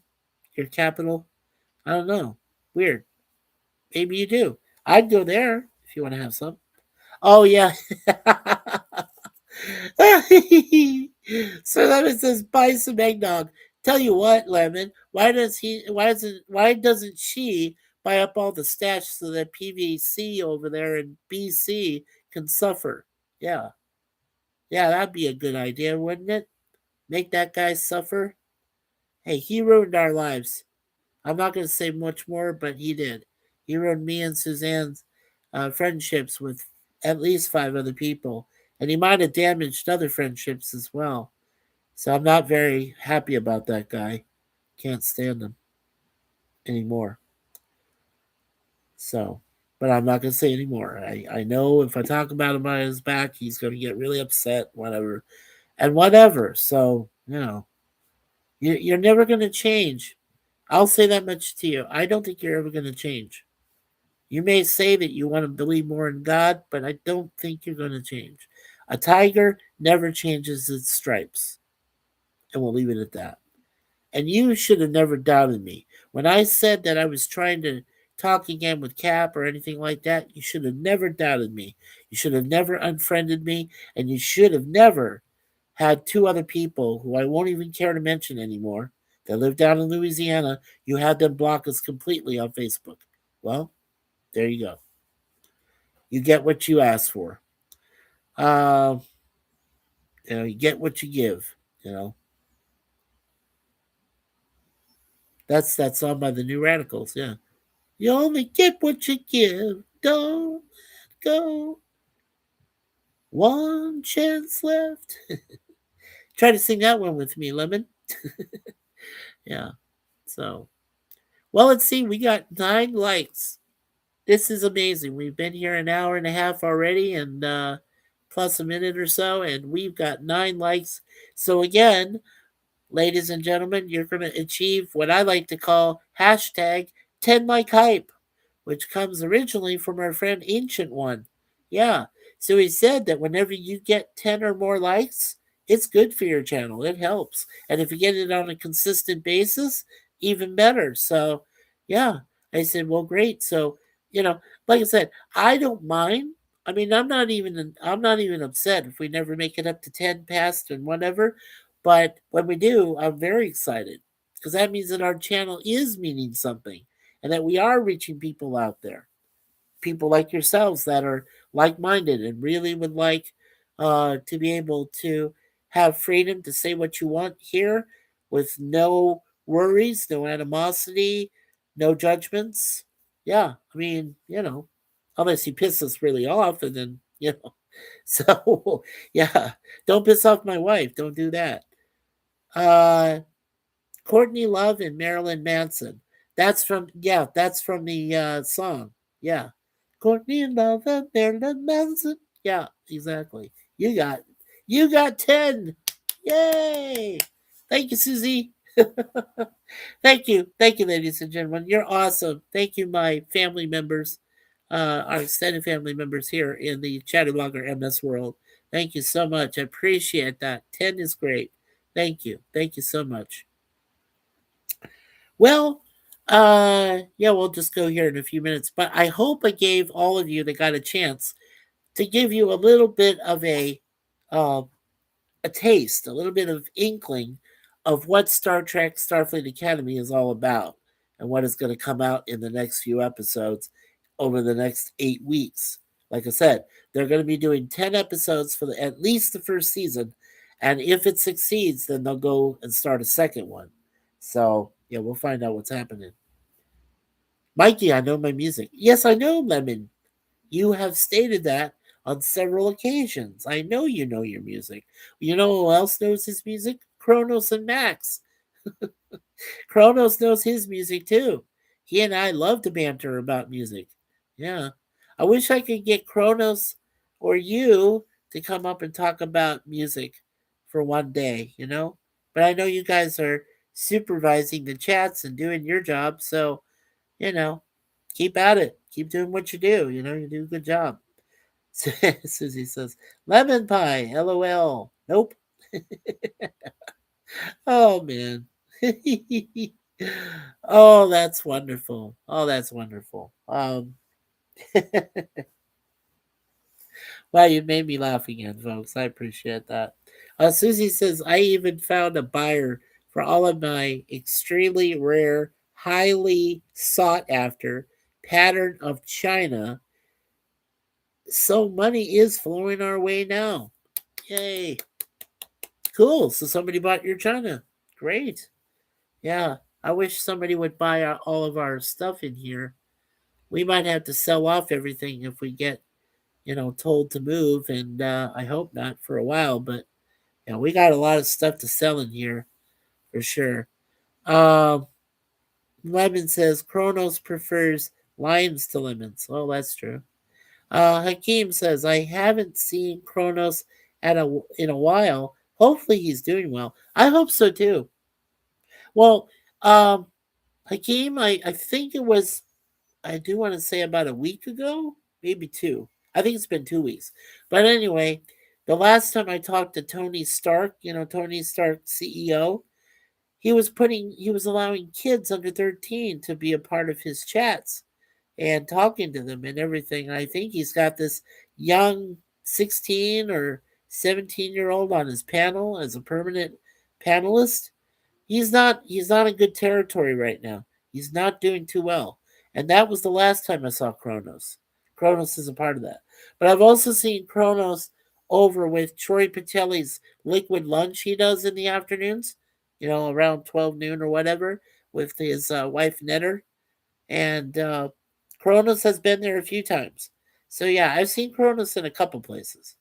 your capital. I don't know. Weird. Maybe you do. I'd go there if you want to have some. Oh yeah. So Lemon says buy some eggnog. Tell you what, Lemon, why doesn't she buy up all the stash so that PVC over there in BC can suffer? Yeah. Yeah, that'd be a good idea, wouldn't it? Make that guy suffer. Hey, he ruined our lives. I'm not going to say much more, but he did. He ruined me and Suzanne's friendships with at least five other people, and he might have damaged other friendships as well. So I'm not very happy about that guy. Can't stand him anymore. So, but I'm not going to say anymore. I know if I talk about him behind his back, he's going to get really upset, whatever, and whatever. So, you're never going to change. I'll say that much to you. I don't think you're ever going to change. You may say that you want to believe more in God, but I don't think you're going to change. A tiger never changes its stripes. And we'll leave it at that. And you should have never doubted me. When I said that I was trying to talk again with Cap or anything like that, you should have never doubted me. You should have never unfriended me, and you should have never had two other people who I won't even care to mention anymore that live down in Louisiana. You had them block us completely on Facebook. Well, there you go. You get what you ask for. Uh, you get what you give. You know, that's that song by the New Radicals. Yeah, you only get what you give. Don't go. One chance left. Try to sing that one with me, Lemon. Yeah. So, well, let's see. We got 9 likes. This is amazing. We've been here an hour and a half already, and plus a minute or so, and we've got 9 likes. So again, ladies and gentlemen, you're going to achieve what I like to call hashtag 10 like hype, which comes originally from our friend Ancient One. Yeah. So he said that whenever you get 10 or more likes, it's good for your channel. It helps. And if you get it on a consistent basis, even better. So, yeah. I said, well, great. So, like I said, I don't mind. I mean, I'm not even upset if we never make it up to 10 past and whatever. But when we do, I'm very excited because that means that our channel is meaning something and that we are reaching people out there, people like yourselves that are like-minded and really would like to be able to have freedom to say what you want here with no worries, no animosity, no judgments. Yeah, I mean, unless you piss us really off, and then so yeah, don't piss off my wife. Don't do that. Uh, Courtney Love and Marilyn Manson. That's from the song. Yeah. Courtney Love and Marilyn Manson. Yeah, exactly. You got 10. Yay! Thank you, Susie. Thank you. Thank you, ladies and gentlemen. You're awesome. Thank you, my family members, our extended family members here in the ChattyBloggerMS world. Thank you so much. I appreciate that. 10 is great. Thank you. Thank you so much. Well, yeah, we'll just go here in a few minutes. But I hope I gave all of you that got a chance to give you a little bit of uh, a taste, a little bit of inkling of what Star Trek Starfleet Academy is all about and what is going to come out in the next few episodes over the next 8 weeks. Like I said, they're going to be doing 10 episodes for at least the first season. And if it succeeds, then they'll go and start a second one. So, yeah, we'll find out what's happening. Mikey, I know my music. Yes, I know, Lemon. You have stated that on several occasions. I know you know your music. You know who else knows his music? Kronos and Max. Kronos knows his music too. He and I love to banter about music. Yeah. I wish I could get Kronos or you to come up and talk about music for one day. But I know you guys are supervising the chats and doing your job, so, you know, keep at it. Keep doing what you do. You do a good job. Susie says, lemon pie, LOL. Nope. Oh, man. Oh, that's wonderful. Oh, that's wonderful. Wow, you made me laugh again, folks. I appreciate that. Susie says, I even found a buyer for all of my extremely rare, highly sought after pattern of China. So money is flowing our way now. Yay. Cool. So somebody bought your China. Great. Yeah. I wish somebody would buy all of our stuff in here. We might have to sell off everything if we get, told to move. And I hope not for a while. But, we got a lot of stuff to sell in here for sure. Um, Lemon says Kronos prefers Lions to lemons. Oh, that's true. Hakeem says, I haven't seen Kronos in a while. Hopefully he's doing well. I hope so too. Well, um, Hakeem, I think it was, I do want to say about a week ago, maybe two. I think it's been 2 weeks. But anyway, the last time I talked to Tony Stark, Tony Stark CEO, he was allowing kids under 13 to be a part of his chats and talking to them and everything. And I think he's got this young 16 or 17-year-old on his panel as a permanent panelist. He's not in good territory right now. He's not doing too well. And that was the last time I saw Kronos. Kronos is a part of that. But I've also seen Kronos over with Troy Patelli's liquid lunch he does in the afternoons, around 12 noon or whatever, with his wife Netter. And Kronos has been there a few times. So yeah, I've seen Kronos in a couple places.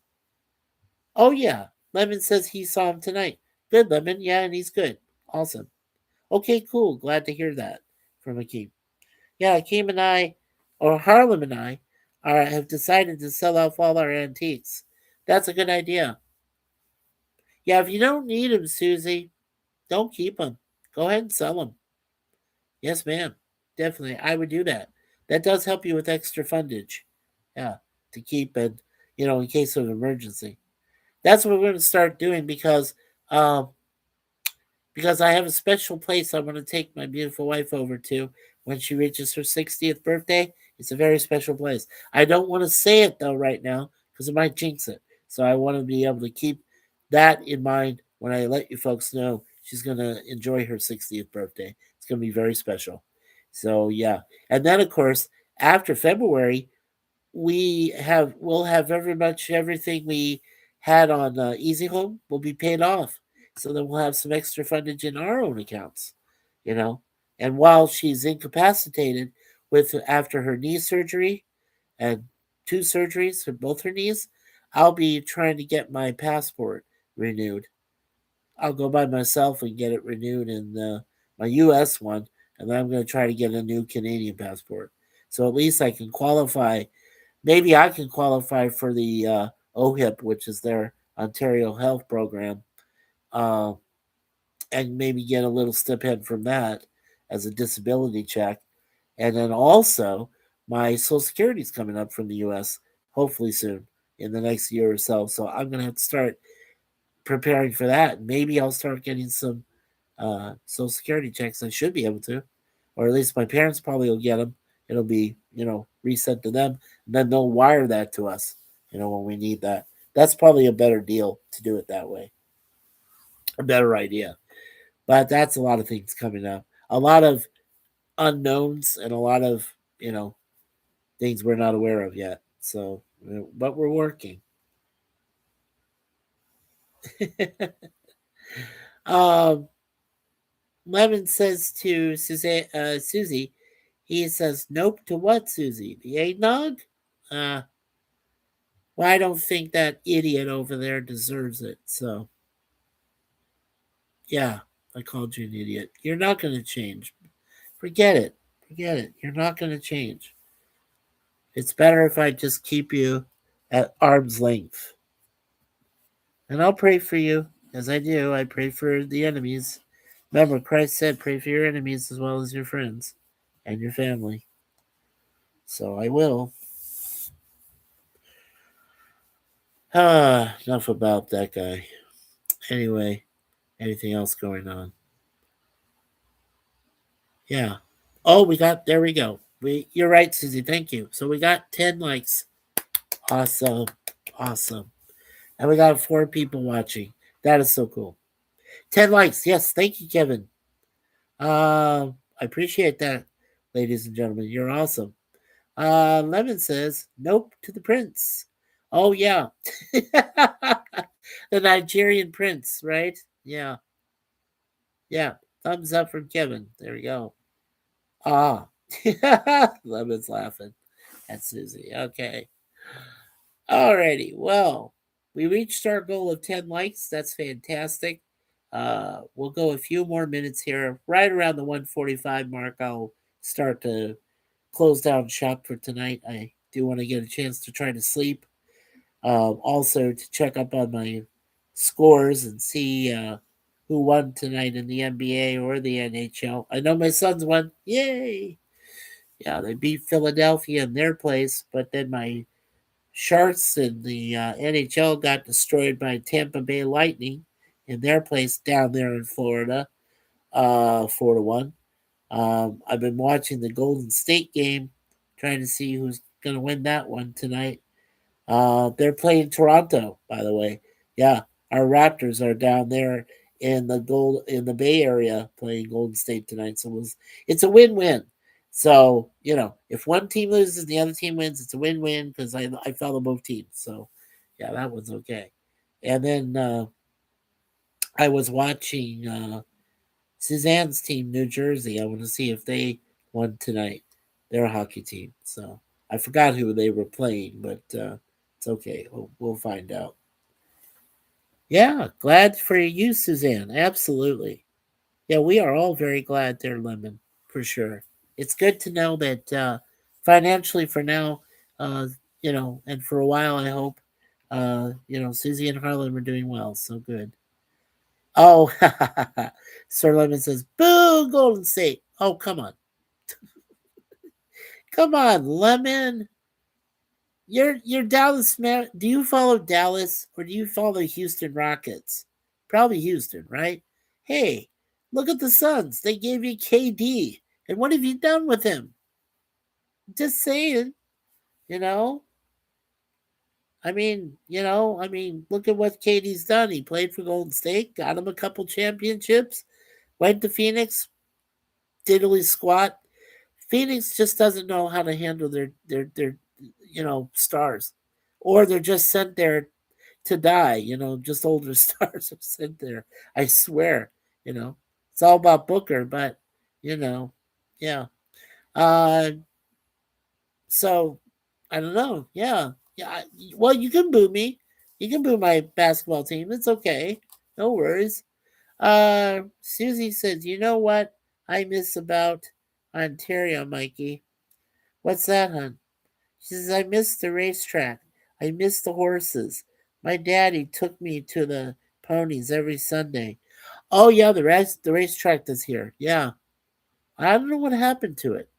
Oh yeah, Lemon says he saw him tonight. Good, Lemon. Yeah, and he's good. Awesome. Okay, cool. Glad to hear that from Akeem. Yeah, Akeem and I, or Harlem and I, have decided to sell off all our antiques. That's a good idea. Yeah, if you don't need them, Susie, don't keep them. Go ahead and sell them. Yes, ma'am. Definitely. I would do that. That does help you with extra fundage. Yeah, to keep it, in case of emergency. That's what we're going to start doing um, because I have a special place I want to take my beautiful wife over to when she reaches her 60th birthday. It's a very special place. I don't want to say it though right now because it might jinx it. So I want to be able to keep that in mind when I let you folks know she's going to enjoy her 60th birthday. It's going to be very special. So yeah. And then of course, after February, we'll have very much everything we had on Easy Home will be paid off. So then we'll have some extra fundage in our own accounts, you know. And while she's incapacitated with after her knee surgery and two surgeries for both her knees, I'll be trying to get my passport renewed. I'll go by myself and get it renewed in my U.S. one, and then I'm going to try to get a new Canadian passport. So at least I can qualify. Maybe I can qualify for the OHIP, which is their Ontario Health Program, uh, and maybe get a little stipend from that as a disability check. And then also, my Social Security is coming up from the U.S. hopefully soon in the next year or so. So I'm going to have to start preparing for that. Maybe I'll start getting some Social Security checks. I should be able to, or at least my parents probably will get them. It'll be reset to them, and then they'll wire that to us. When we need that. That's probably a better deal to do it that way. A better idea. But that's a lot of things coming up. A lot of unknowns and a lot of things we're not aware of yet. So, but we're working. um, Lemon says to Susie, he says, nope to what, Susie? The eggnog? Uh, well, I don't think that idiot over there deserves it. So, yeah, I called you an idiot. You're not going to change. Forget it. Forget it. You're not going to change. It's better if I just keep you at arm's length. And I'll pray for you, as I do. I pray for the enemies. Remember, Christ said, pray for your enemies as well as your friends and your family. So I will. Enough about that guy. Anyway, anything else going on? Yeah. Oh, there we go. You're right, Susie. Thank you. So we got 10 likes. Awesome. Awesome. And we got 4 people watching. That is so cool. 10 likes. Yes. Thank you, Kevin. I appreciate that, ladies and gentlemen. You're awesome. Lemon says, nope to the prince. Oh, yeah. The Nigerian prince, right? Yeah. Yeah. Thumbs up from Kevin. There we go. Ah. Lemon's laughing at Susie. Okay. Alrighty. Well, we reached our goal of 10 likes. That's fantastic. We'll go a few more minutes here. Right around the 145 mark, I'll start to close down shop for tonight. I do want to get a chance to try to sleep. Also to check up on my scores and see who won tonight in the NBA or the NHL. I know my Suns won. Yay! Yeah, they beat Philadelphia in their place, but then my Sharks in the NHL got destroyed by Tampa Bay Lightning in their place down there in Florida, 4-1. I've been watching the Golden State game, trying to see who's going to win that one tonight. They're playing Toronto, by the way. Yeah, our Raptors are down there in the Bay Area playing Golden State tonight. So it's a win-win. So if one team loses and the other team wins, it's a win-win because I follow both teams. So yeah, that one's okay. And then I was watching Suzanne's team, New Jersey. I want to see if they won tonight. They're a hockey team. So I forgot who they were playing, but it's okay. We'll find out. Yeah, glad for you, Suzanne. Absolutely. Yeah, we are all very glad there, Lemon, for sure. It's good to know that financially for now, uh, and for a while, I hope, Susie and Harlan are doing well. So good. Oh, Sir Lemon says, boo, Golden State. Oh, come on. Come on, Lemon. You're Dallas man. Do you follow Dallas or do you follow the Houston Rockets? Probably Houston, right? Hey, look at the Suns. They gave you KD. And what have you done with him? Just saying, you know. Look at what KD's done. He played for Golden State, got him a couple championships, went to Phoenix, diddly squat. Phoenix just doesn't know how to handle their stars, or they're just sent there to die. Just older stars are sent there. I swear. It's all about Booker, but you know, yeah. Uh, so I don't know. Yeah, yeah. Well, you can boo me. You can boo my basketball team. It's okay. No worries. Susie says, you know what I miss about Ontario, Mikey? What's that, hon? She says, I miss the racetrack. I miss the horses. My daddy took me to the ponies every Sunday. Oh yeah, the racetrack is here. Yeah. I don't know what happened to it.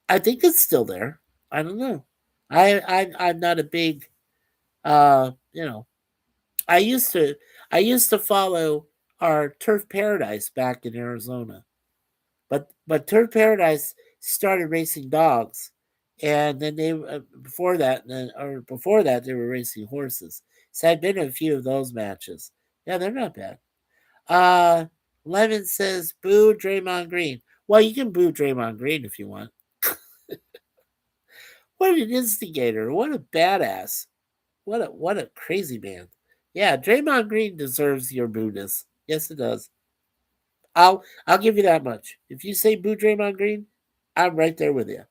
I think it's still there. I don't know. I'm not a big uh you know I used to follow our Turf Paradise back in Arizona. But Turf Paradise started racing dogs, and then they before that they were racing horses. So I've been in a few of those matches. Yeah, they're not bad. Uh, Lemon says, "Boo Draymond Green." Well, you can boo Draymond Green if you want. What an instigator! What a badass! What a crazy man! Yeah, Draymond Green deserves your booness. Yes, it does. I'll give you that much. If you say boo Draymond Green, I'm right there with you.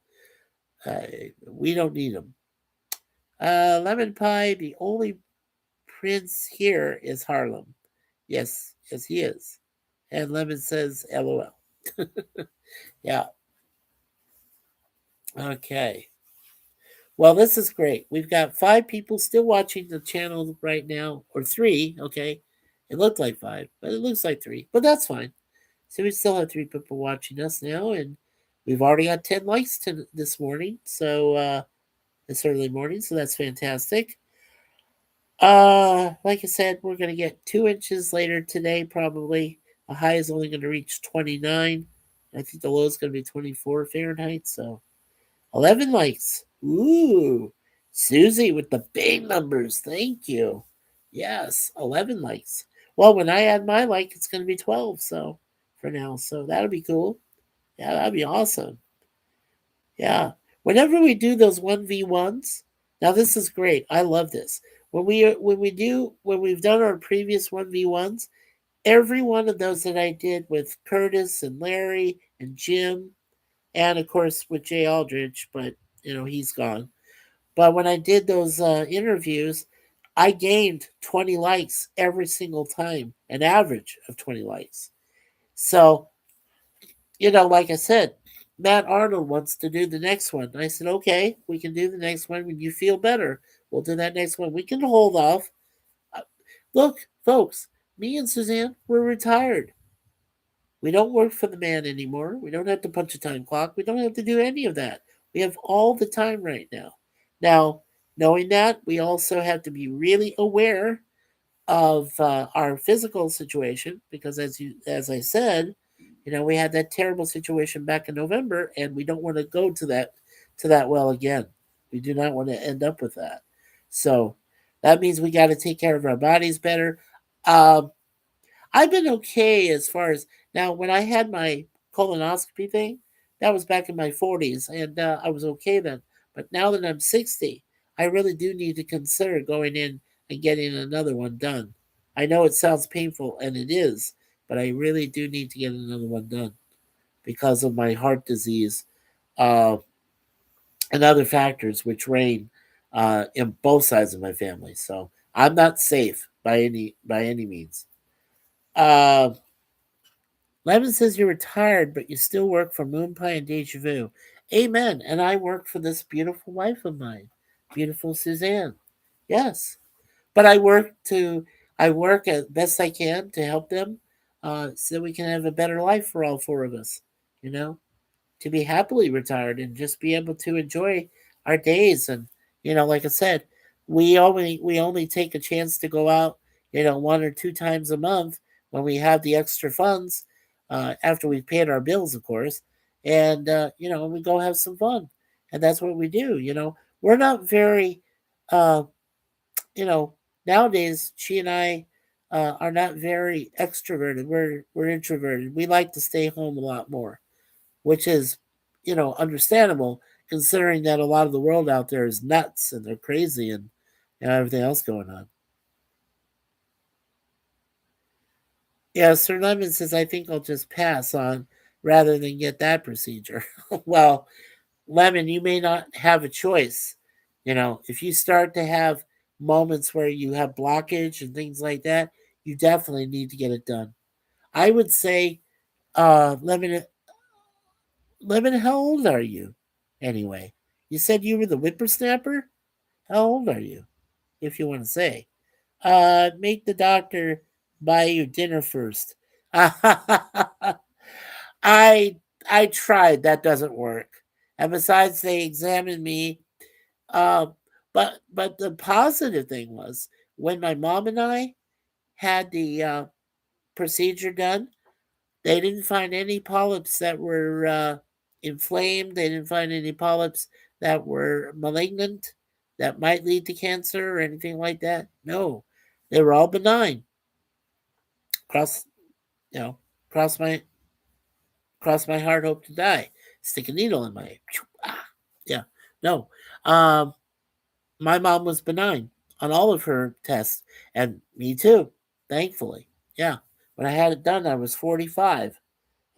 We don't need him. Lemon Pie, the only prince here is Harlem. Yes, yes, he is. And Lemon says, LOL. Yeah. Okay. Well, this is great. We've got 5 people still watching the channel right now, or 3. Okay. It looked like 5, but it looks like 3. But that's fine. So we still have 3 people watching us now, and we've already got 10 likes this morning. So this early morning, so that's fantastic. Like I said, we're gonna get 2 inches later today, probably. The high is only gonna reach 29. I think the low is gonna be 24 Fahrenheit. So 11 likes. Ooh, Susie with the big numbers. Thank you. Yes, 11 likes. Well, when I add my like, it's gonna be 12. So for now, so that'll be cool. Yeah, that'd be awesome. Yeah. Whenever we do those 1v1s, now this is great. I love this. When we've done our previous 1v1s, every one of those that I did with Curtis and Larry and Jim, and of course with Jay Aldridge, but he's gone. But when I did those interviews, I gained 20 likes every single time, an average of 20 likes. So, like I said, Matt Arnold wants to do the next one. I said, okay, we can do the next one when you feel better. We'll do that next one. We can hold off. Uh, Look, folks, me and Suzanne, we're retired. We don't work for the man anymore. We don't have to punch a time clock. We don't have to do any of that. We have all the time right now. Now, knowing that, we also have to be really aware of our physical situation because, as I said, we had that terrible situation back in November, and we don't want to go to that well again. We do not want to end up with that. So that means we got to take care of our bodies better. Um, I've been okay as far as now. When I had my colonoscopy thing, that was back in my 40s, and I was okay then. But now that I'm 60, I really do need to consider going in and getting another one done. I know it sounds painful, and it is, but I really do need to get another one done because of my heart disease uh, and other factors which reign in both sides of my family. So I'm not safe by any means. Uh, Lemon says you're retired, but you still work for Moon Pie and Deja Vu. Amen. And I work for this beautiful wife of mine, beautiful Suzanne. Yes, but I work as best I can to help them, so we can have a better life for all four of us. You know, to be happily retired and just be able to enjoy our days. And like I said, we only take a chance to go out, one or two times a month when we have the extra funds, after we've paid our bills, of course, and we go have some fun, and that's what we do. We're not very, uh, you know, nowadays she and I. Are not very extroverted. We're introverted. We like to stay home a lot more, which is, understandable considering that a lot of the world out there is nuts and they're crazy and everything else going on. Yeah, Sir Lemon says, I think I'll just pass on rather than get that procedure. Well, Lemon, you may not have a choice. If you start to have moments where you have blockage and things like that, you definitely need to get it done. I would say, Lemon, how old are you? Anyway, you said you were the whippersnapper? How old are you, if you want to say? Make the doctor buy you dinner first. I I tried. That doesn't work. And besides, they examined me. Uh, but the positive thing was when my mom and I had the procedure done, they didn't find any polyps that were inflamed. They didn't find any polyps that were malignant that might lead to cancer or anything like that. No, they were all benign. Cross, you know, cross my cross my heart, hope to die. Stick a needle in my yeah. No, um, my mom was benign on all of her tests, and me too. Thankfully, yeah. When I had it done, I was 45,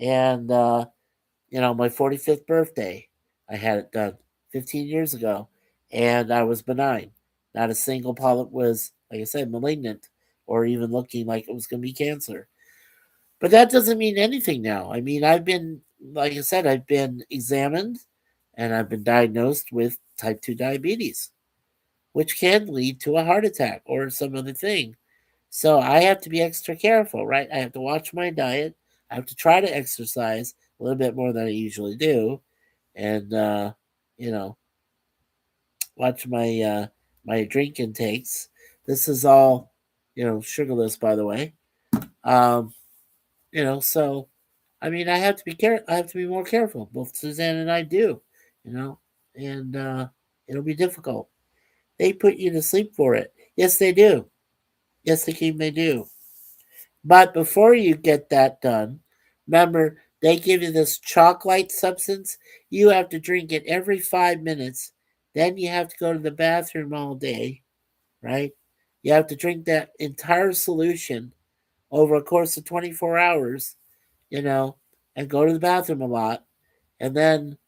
and my 45th birthday. I had it done 15 years ago, and I was benign. Not a single polyp was, like I said, malignant or even looking like it was going to be cancer. But that doesn't mean anything now. I mean, like I said, I've been examined and I've been diagnosed with type 2 diabetes, which can lead to a heart attack or some other thing. So I have to be extra careful, right? I have to watch my diet. I have to try to exercise a little bit more than I usually do, and you know, watch my drink intakes. This is all, sugarless, by the way. Um, so I mean, I have to be I have to be more careful. Both Suzanne and I do, you know, and it'll be difficult. They put you to sleep for it. Yes, they do. Yes, they do. But before you get that done, remember they give you this chalk-like substance. You have to drink it every 5 minutes. Then you have to go to the bathroom all day, right? You have to drink that entire solution over a course of 24 hours, you know, and go to the bathroom a lot. And then,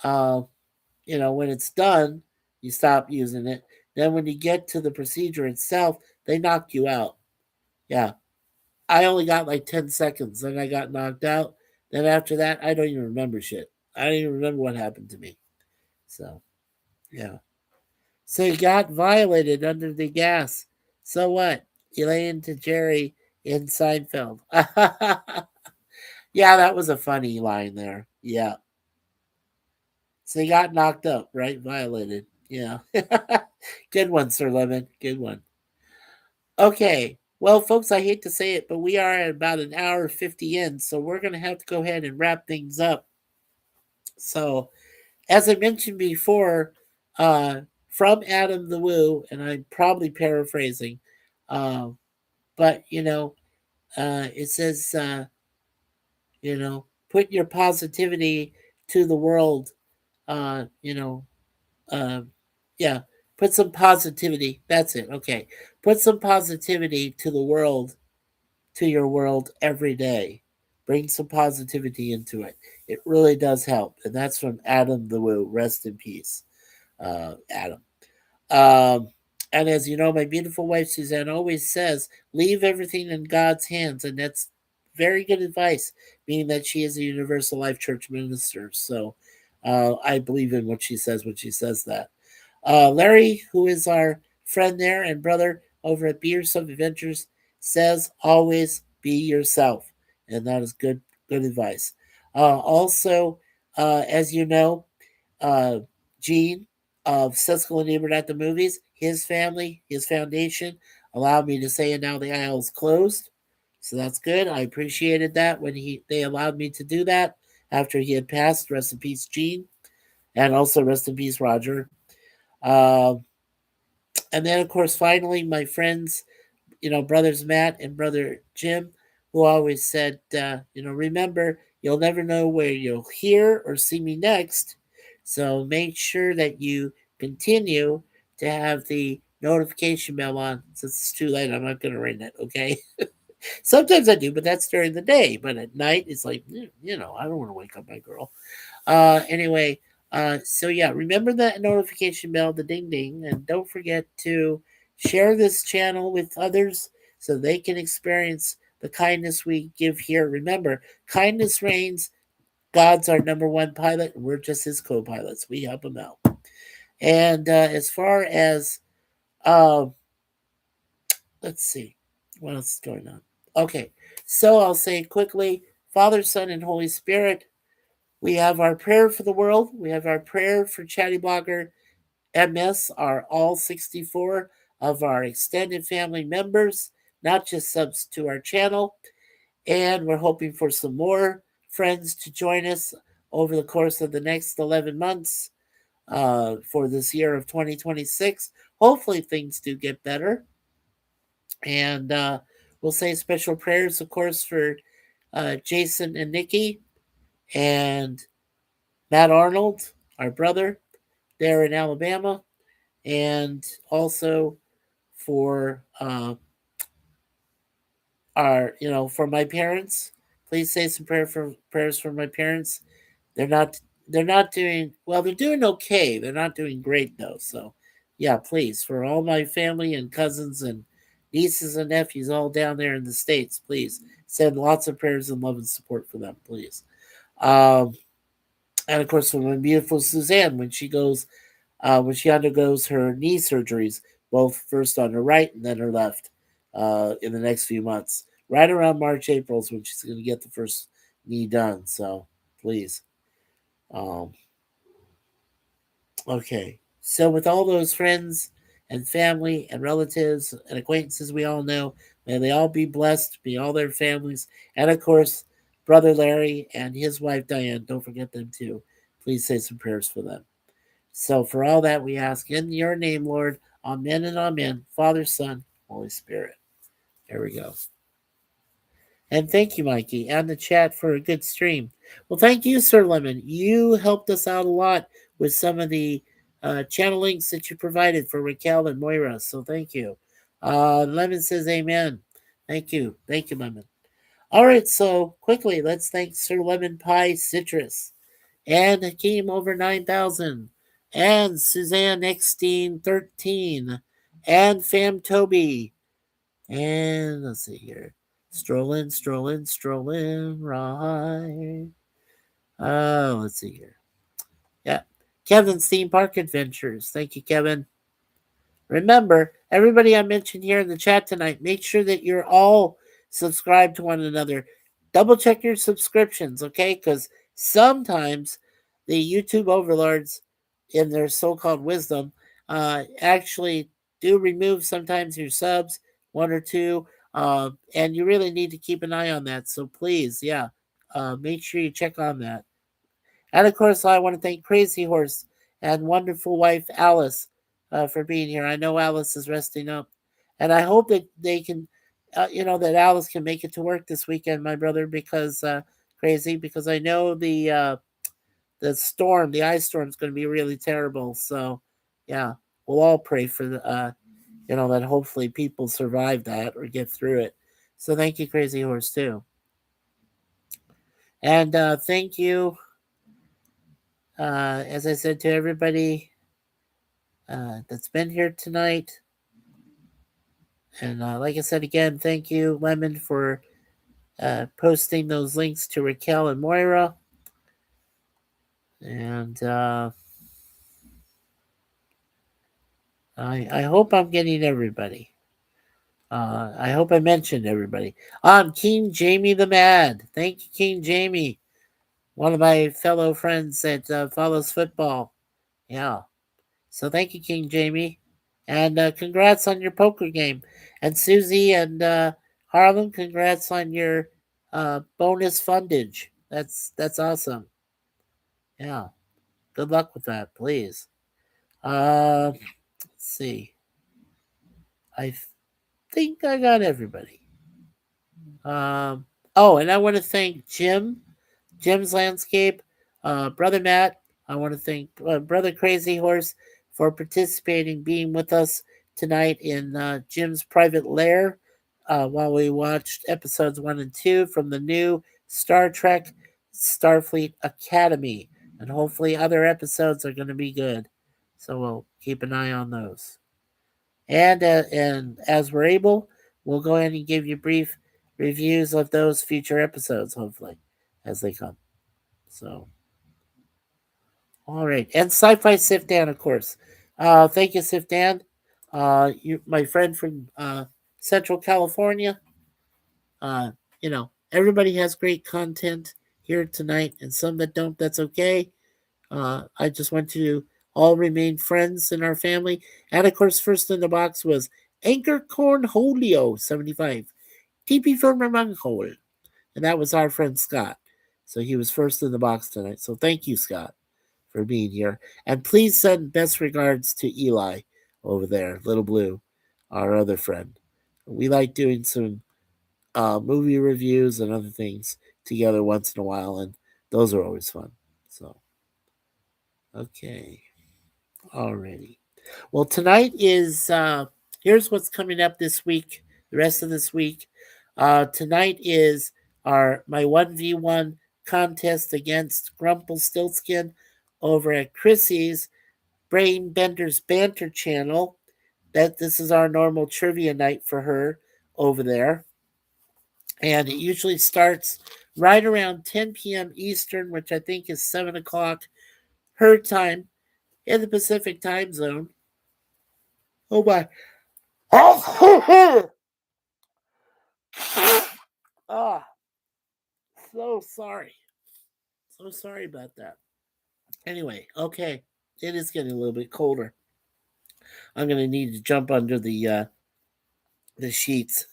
uh, when it's done, you stop using it. Then when you get to the procedure itself, they knock you out. Yeah, I only got like 10 seconds. Then I got knocked out. Then after that, I don't even remember shit. I don't even remember what happened to me. So, yeah. So he got violated under the gas. So what? Elaine to Jerry in Seinfeld. Yeah, that was a funny line there. Yeah. So he got knocked up, right? Violated. Yeah. Good one, Sir Lemon. Good one. Okay. Well, folks, I hate to say it, but we are at about an hour 50 in, so we're going to have to go ahead and wrap things up. So, as I mentioned before, uh, from Adam the Woo, and I'm probably paraphrasing, uh, but it says, put your positivity to the world. Uh, you know, uh, yeah, put some positivity. That's it. Okay, put some positivity to the world, to your world every day. Bring some positivity into it. It really does help, and that's from Adam the Woo. Rest in peace, Adam. Um, and as you know, my beautiful wife Suzanne always says, leave everything in God's hands. And that's very good advice, being that she is a Universal Life Church minister. So I believe in what she says when she says that. Larry, who is our friend there and brother over at Beers of Adventures, says always be yourself. And that is good advice. Also, as you know, uh, Gene of Siskel and Ebert at the Movies, his family, his foundation allowed me to say, and now the aisle is closed. So that's good. I appreciated that when they allowed me to do that after he had passed. Rest in peace, Gene, and also rest in peace, Roger. Um, and then, of course, finally, my friends, brothers Matt and brother Jim, who always said, remember, you'll never know where you'll hear or see me next. So make sure that you continue to have the notification bell on. Since it's too late, I'm not going to ring it, okay? Sometimes I do, but that's during the day. But at night, it's like, I don't want to wake up my girl. Anyway, so yeah, remember that notification bell, the ding ding, and don't forget to share this channel with others so they can experience the kindness we give here. Remember, kindness reigns. God's our number one pilot, and we're just his co-pilots. We help him out. And as far as, uh, let's see, what else is going on? Okay, so I'll say quickly, Father, Son, and Holy Spirit. We have our prayer for the world. We have our prayer for ChattyBloggerMS, our all 64 of our extended family members, not just subs to our channel. And we're hoping for some more friends to join us over the course of the next 11 months for this year of 2026. Hopefully, things do get better. And we'll say special prayers, of course, for Jason and Nikki and Matt Arnold, our brother, there in Alabama, and also for for my parents. Please say some prayers for my parents. They're not they're not doing well. They're doing okay. They're not doing great though. So, yeah, please, for all my family and cousins and nieces and nephews all down there in the states, please send lots of prayers and love and support for them, please. Um, and of course, for my beautiful Suzanne when she undergoes her knee surgeries, both first on her right and then her left, in the next few months. Right around March, April is when she's going to get the first knee done. So please. Um, okay. So, with all those friends and family and relatives and acquaintances we all know, may they all be blessed, be all their families, and of course, Brother Larry and his wife Diane. Don't forget them too. Please say some prayers for them. So for all that we ask in your name, Lord. Amen and amen. Father, Son, Holy Spirit. There we go. And thank you, Mikey, and the chat for a good stream. Well, thank you, Sir Lemon. You helped us out a lot with some of the channel links that you provided for Raquel and Moira. So thank you. Lemon says amen. Thank you. Thank you, Lemon. All right, so quickly, let's thank Sir Lemon Pie Citrus and Hakeem over 9,000, and Suzanne Eckstein 13, and Fam Toby, and let's see here, strolling, right. Let's see here. Yeah. Kevin's Theme Park Adventures. Thank you, Kevin. Remember, everybody I mentioned here in the chat tonight, make sure that you're all subscribed to one another. Double check your subscriptions, okay? Because sometimes the YouTube overlords, in their so called wisdom, actually do remove sometimes your subs, one or two, and you really need to keep an eye on that. So please, yeah, make sure you check on that. And of course, I want to thank Crazy Horse and wonderful wife Alice for being here. I know Alice is resting up, and I hope that they can, that Alice can make it to work this weekend, my brother, because Crazy, because I know the storm, the ice storm, is going to be really terrible. So, yeah, we'll all pray for that hopefully people survive that or get through it. So thank you, Crazy Horse, too, and thank you. As I said to everybody that's been here tonight. And like I said again, thank you, Lemon, for posting those links to Raquel and Moira. And I hope I'm getting everybody. I hope I mentioned everybody. King Jamie the Mad. Thank you, King Jamie. One of my fellow friends that follows football. Yeah. So thank you, King Jamie. And congrats on your poker game. And Susie and Harlan, congrats on your bonus fundage. That's awesome. Yeah. Good luck with that, please. Let's see. I think I got everybody. And I want to thank Jim's Landscape, Brother Matt. I want to thank Brother Crazy Horse for participating, being with us tonight in Jim's private lair while we watched episodes 1 and 2 from the new Star Trek Starfleet Academy. And hopefully, other episodes are going to be good. So we'll keep an eye on those. And as we're able, we'll go ahead and give you brief reviews of those future episodes, hopefully, as they come. So, all right. And Sci-Fi Sif Dan, of course. Thank you, Sif Dan. My friend from Central California. Uh, everybody has great content here tonight, and some that don't, that's okay. I just want to all remain friends in our family. And of course, first in the box was Anchor Cornholio 75, TP from Ramanghole. And that was our friend Scott. So he was first in the box tonight. So thank you, Scott, for being here. And please send best regards to Eli over there, Little Blue, our other friend. We like doing some movie reviews and other things together once in a while, and those are always fun. So, okay. Alrighty. Well, tonight is here's what's coming up this week. The rest of this week, tonight is my 1v1 contest against Grumpelstiltskin over at Chrissy's Brain Benders Banter channel. This is our normal trivia night for her over there, and it usually starts right around 10 p.m. Eastern, which I think is 7 o'clock her time in the Pacific time zone. Oh my. Oh, so sorry. So sorry about that. Anyway, okay. It is getting a little bit colder. I'm gonna need to jump under the sheets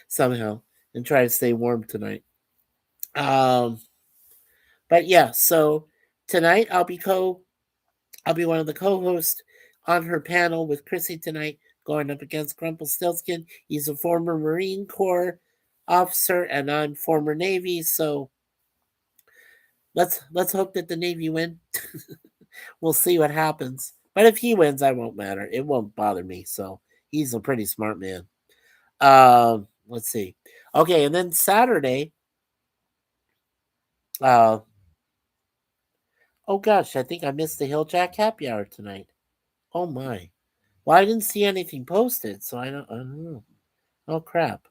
somehow and try to stay warm tonight. Um, but yeah, so tonight I'll be one of the co-hosts on her panel with Chrissy tonight, going up against Grumpelstiltskin. He's a former Marine Corps officer, and I'm former Navy. So let's hope that the Navy win. We'll see what happens. But if he wins, I won't matter. It won't bother me. So he's a pretty smart man. Let's see. Okay, and then Saturday. Uh, oh gosh, I think I missed the Hilljack Happy Hour tonight. Oh my. Well, I didn't see anything posted, so I don't know. Oh crap.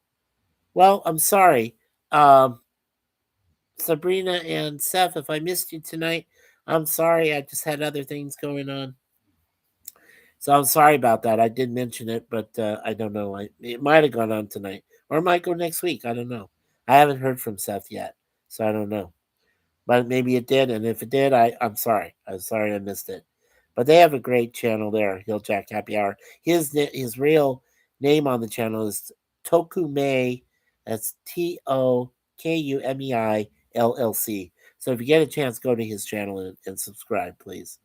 Well, I'm sorry. Um, Sabrina and Seth, if I missed you tonight, I'm sorry. I just had other things going on. So I'm sorry about that. I did mention it, but I don't know. It might have gone on tonight, or it might go next week. I don't know. I haven't heard from Seth yet, so I don't know. But maybe it did, and if it did, I'm sorry. I'm sorry I missed it. But they have a great channel there, Hill Jack Happy Hour. His real name on the channel is Tokumei. That's Tokumei LLC. So if you get a chance, go to his channel and subscribe, please.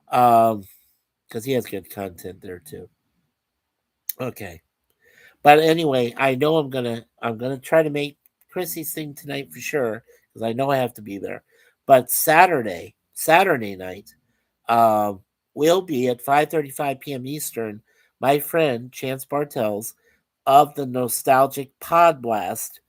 Because he has good content there too. Okay. But anyway, I know I'm gonna try to make Chrissy's thing tonight for sure because I know I have to be there. But Saturday night, um, will be at 5:35 p.m. Eastern. My friend Chance Bartels of the Nostalgic Pod Blast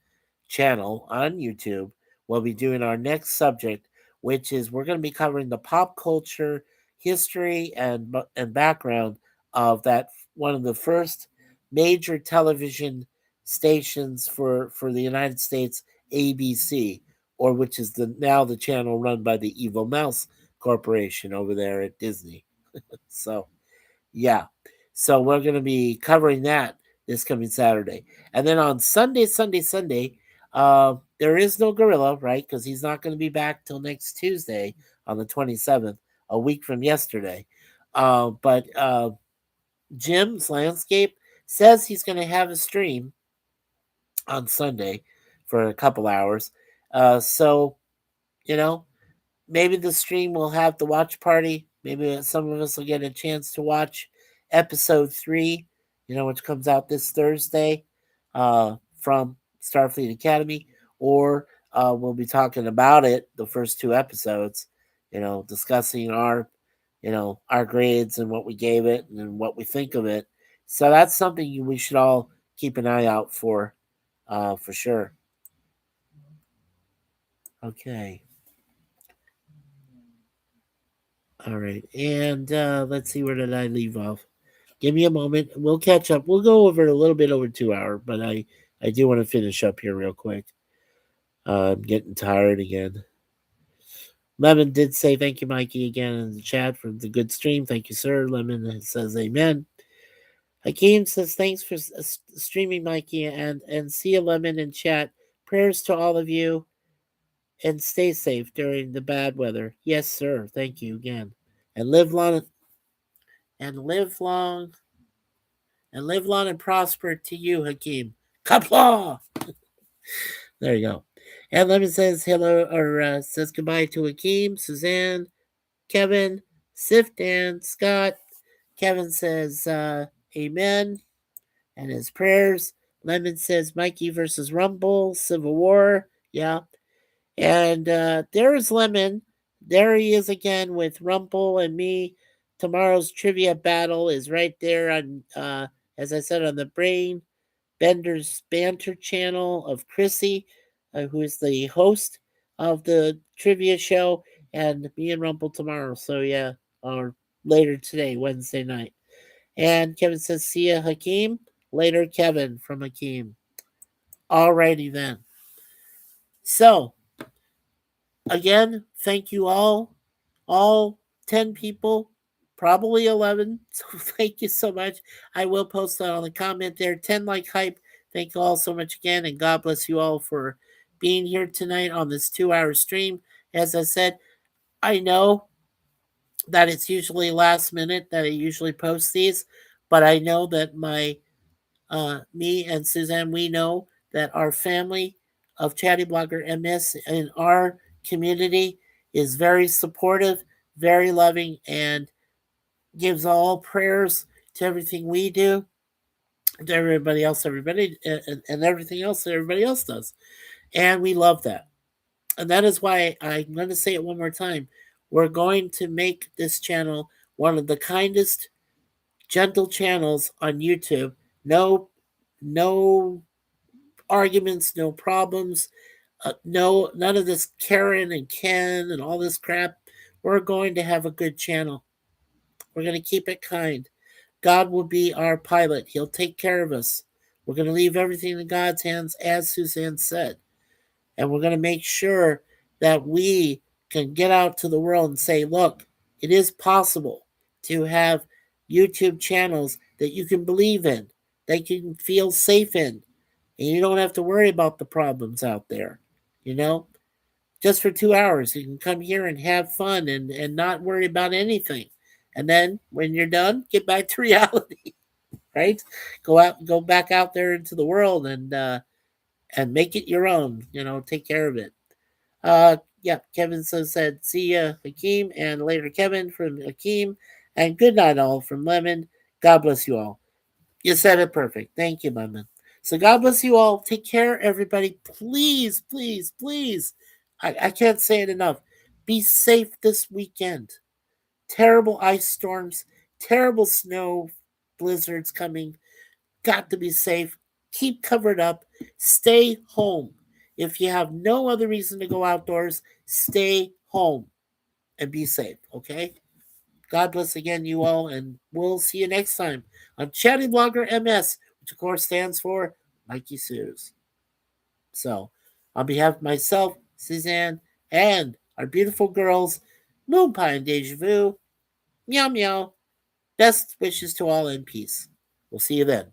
channel on YouTube will be doing our next subject, which is we're going to be covering the pop culture history and background of that one of the first major television stations for the United States, ABC, or which is the channel run by the Evil Mouse Corporation over there at Disney. So yeah. So we're going to be covering that this coming Saturday. And then on Sunday, there is no Gorilla, right? Because he's not going to be back till next Tuesday on the 27th, a week from yesterday. But Jim's Landscape says he's going to have a stream on Sunday for a couple hours. So, you know, maybe the stream will have the watch party. Maybe some of us will get a chance to watch episode 3, which comes out this Thursday from Starfleet Academy, or we'll be talking about it, the first 2 episodes, discussing our grades and what we gave it and what we think of it. So that's something we should all keep an eye out for sure. Okay. All right. And let's see, where did I leave off? Give me a moment. We'll catch up. We'll go over a little bit over 2 hour, but I do want to finish up here real quick. I'm getting tired again. Lemon did say thank you, Mikey, again in the chat for the good stream. Thank you, sir. Lemon says amen. Hakeem says thanks for streaming, Mikey, and see you, Lemon, in chat. Prayers to all of you, and stay safe during the bad weather. Yes, sir. Thank you again, and live long and live long and prosper to you, Hakeem. Kapla! There you go. And Lemon says hello, or says goodbye to Hakeem, Suzanne, Kevin, Siftan, Scott. Kevin says amen and his prayers. Lemon says Mikey versus Rumble, Civil War. Yeah. And there's Lemon. There he is again with Rumble and me. Tomorrow's trivia battle is right there on, as I said, on the Brain Bender's Banter channel of Chrissy, who is the host of the trivia show, and me and Rumple tomorrow. So yeah, or later today, Wednesday night. And Kevin says, "See ya, Hakeem." Later, Kevin from Hakeem. Alrighty then. So again, thank you all 10 people, probably 11. So thank you so much. I will post that on the comment there. 10 like hype. Thank you all so much again, and God bless you all for being here tonight on this 2 hour stream. As I said, I know that it's usually last minute that I usually post these, but I know that me and Suzanne, we know that our family of ChattyBloggerMS in our community is very supportive, very loving, and gives all prayers to everything we do, to everybody, and everything else that everybody else does. And we love that. And that is why I'm going to say it one more time. We're going to make this channel one of the kindest, gentle channels on YouTube. No arguments, no problems, none of this Karen and Ken and all this crap. We're going to have a good channel. We're going to keep it kind. God will be our pilot. He'll take care of us. We're going to leave everything in God's hands, as Suzanne said. And we're going to make sure that we can get out to the world and say, look, it is possible to have YouTube channels that you can believe in, that you can feel safe in, and you don't have to worry about the problems out there. You know, just for 2 hours, you can come here and have fun and not worry about anything. And then when you're done, get back to reality, right? Go back out there into the world and make it your own. Take care of it. Yeah, Kevin said, see ya, Hakeem, and later Kevin from Hakeem, and good night all from Lemon. God bless you all. You said it perfect. Thank you, Lemon. So God bless you all. Take care, everybody. Please, please, please. I can't say it enough. Be safe this weekend. Terrible ice storms, terrible snow blizzards coming. Got to be safe. Keep covered up. Stay home. If you have no other reason to go outdoors, stay home and be safe, okay? God bless again, you all, and we'll see you next time on ChattyBloggerMS, which of course stands for Mikey Sues. So, on behalf of myself, Suzanne, and our beautiful girls, Moonpie and Deja Vu, meow meow, best wishes to all in peace. We'll see you then.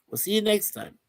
We'll see you next time.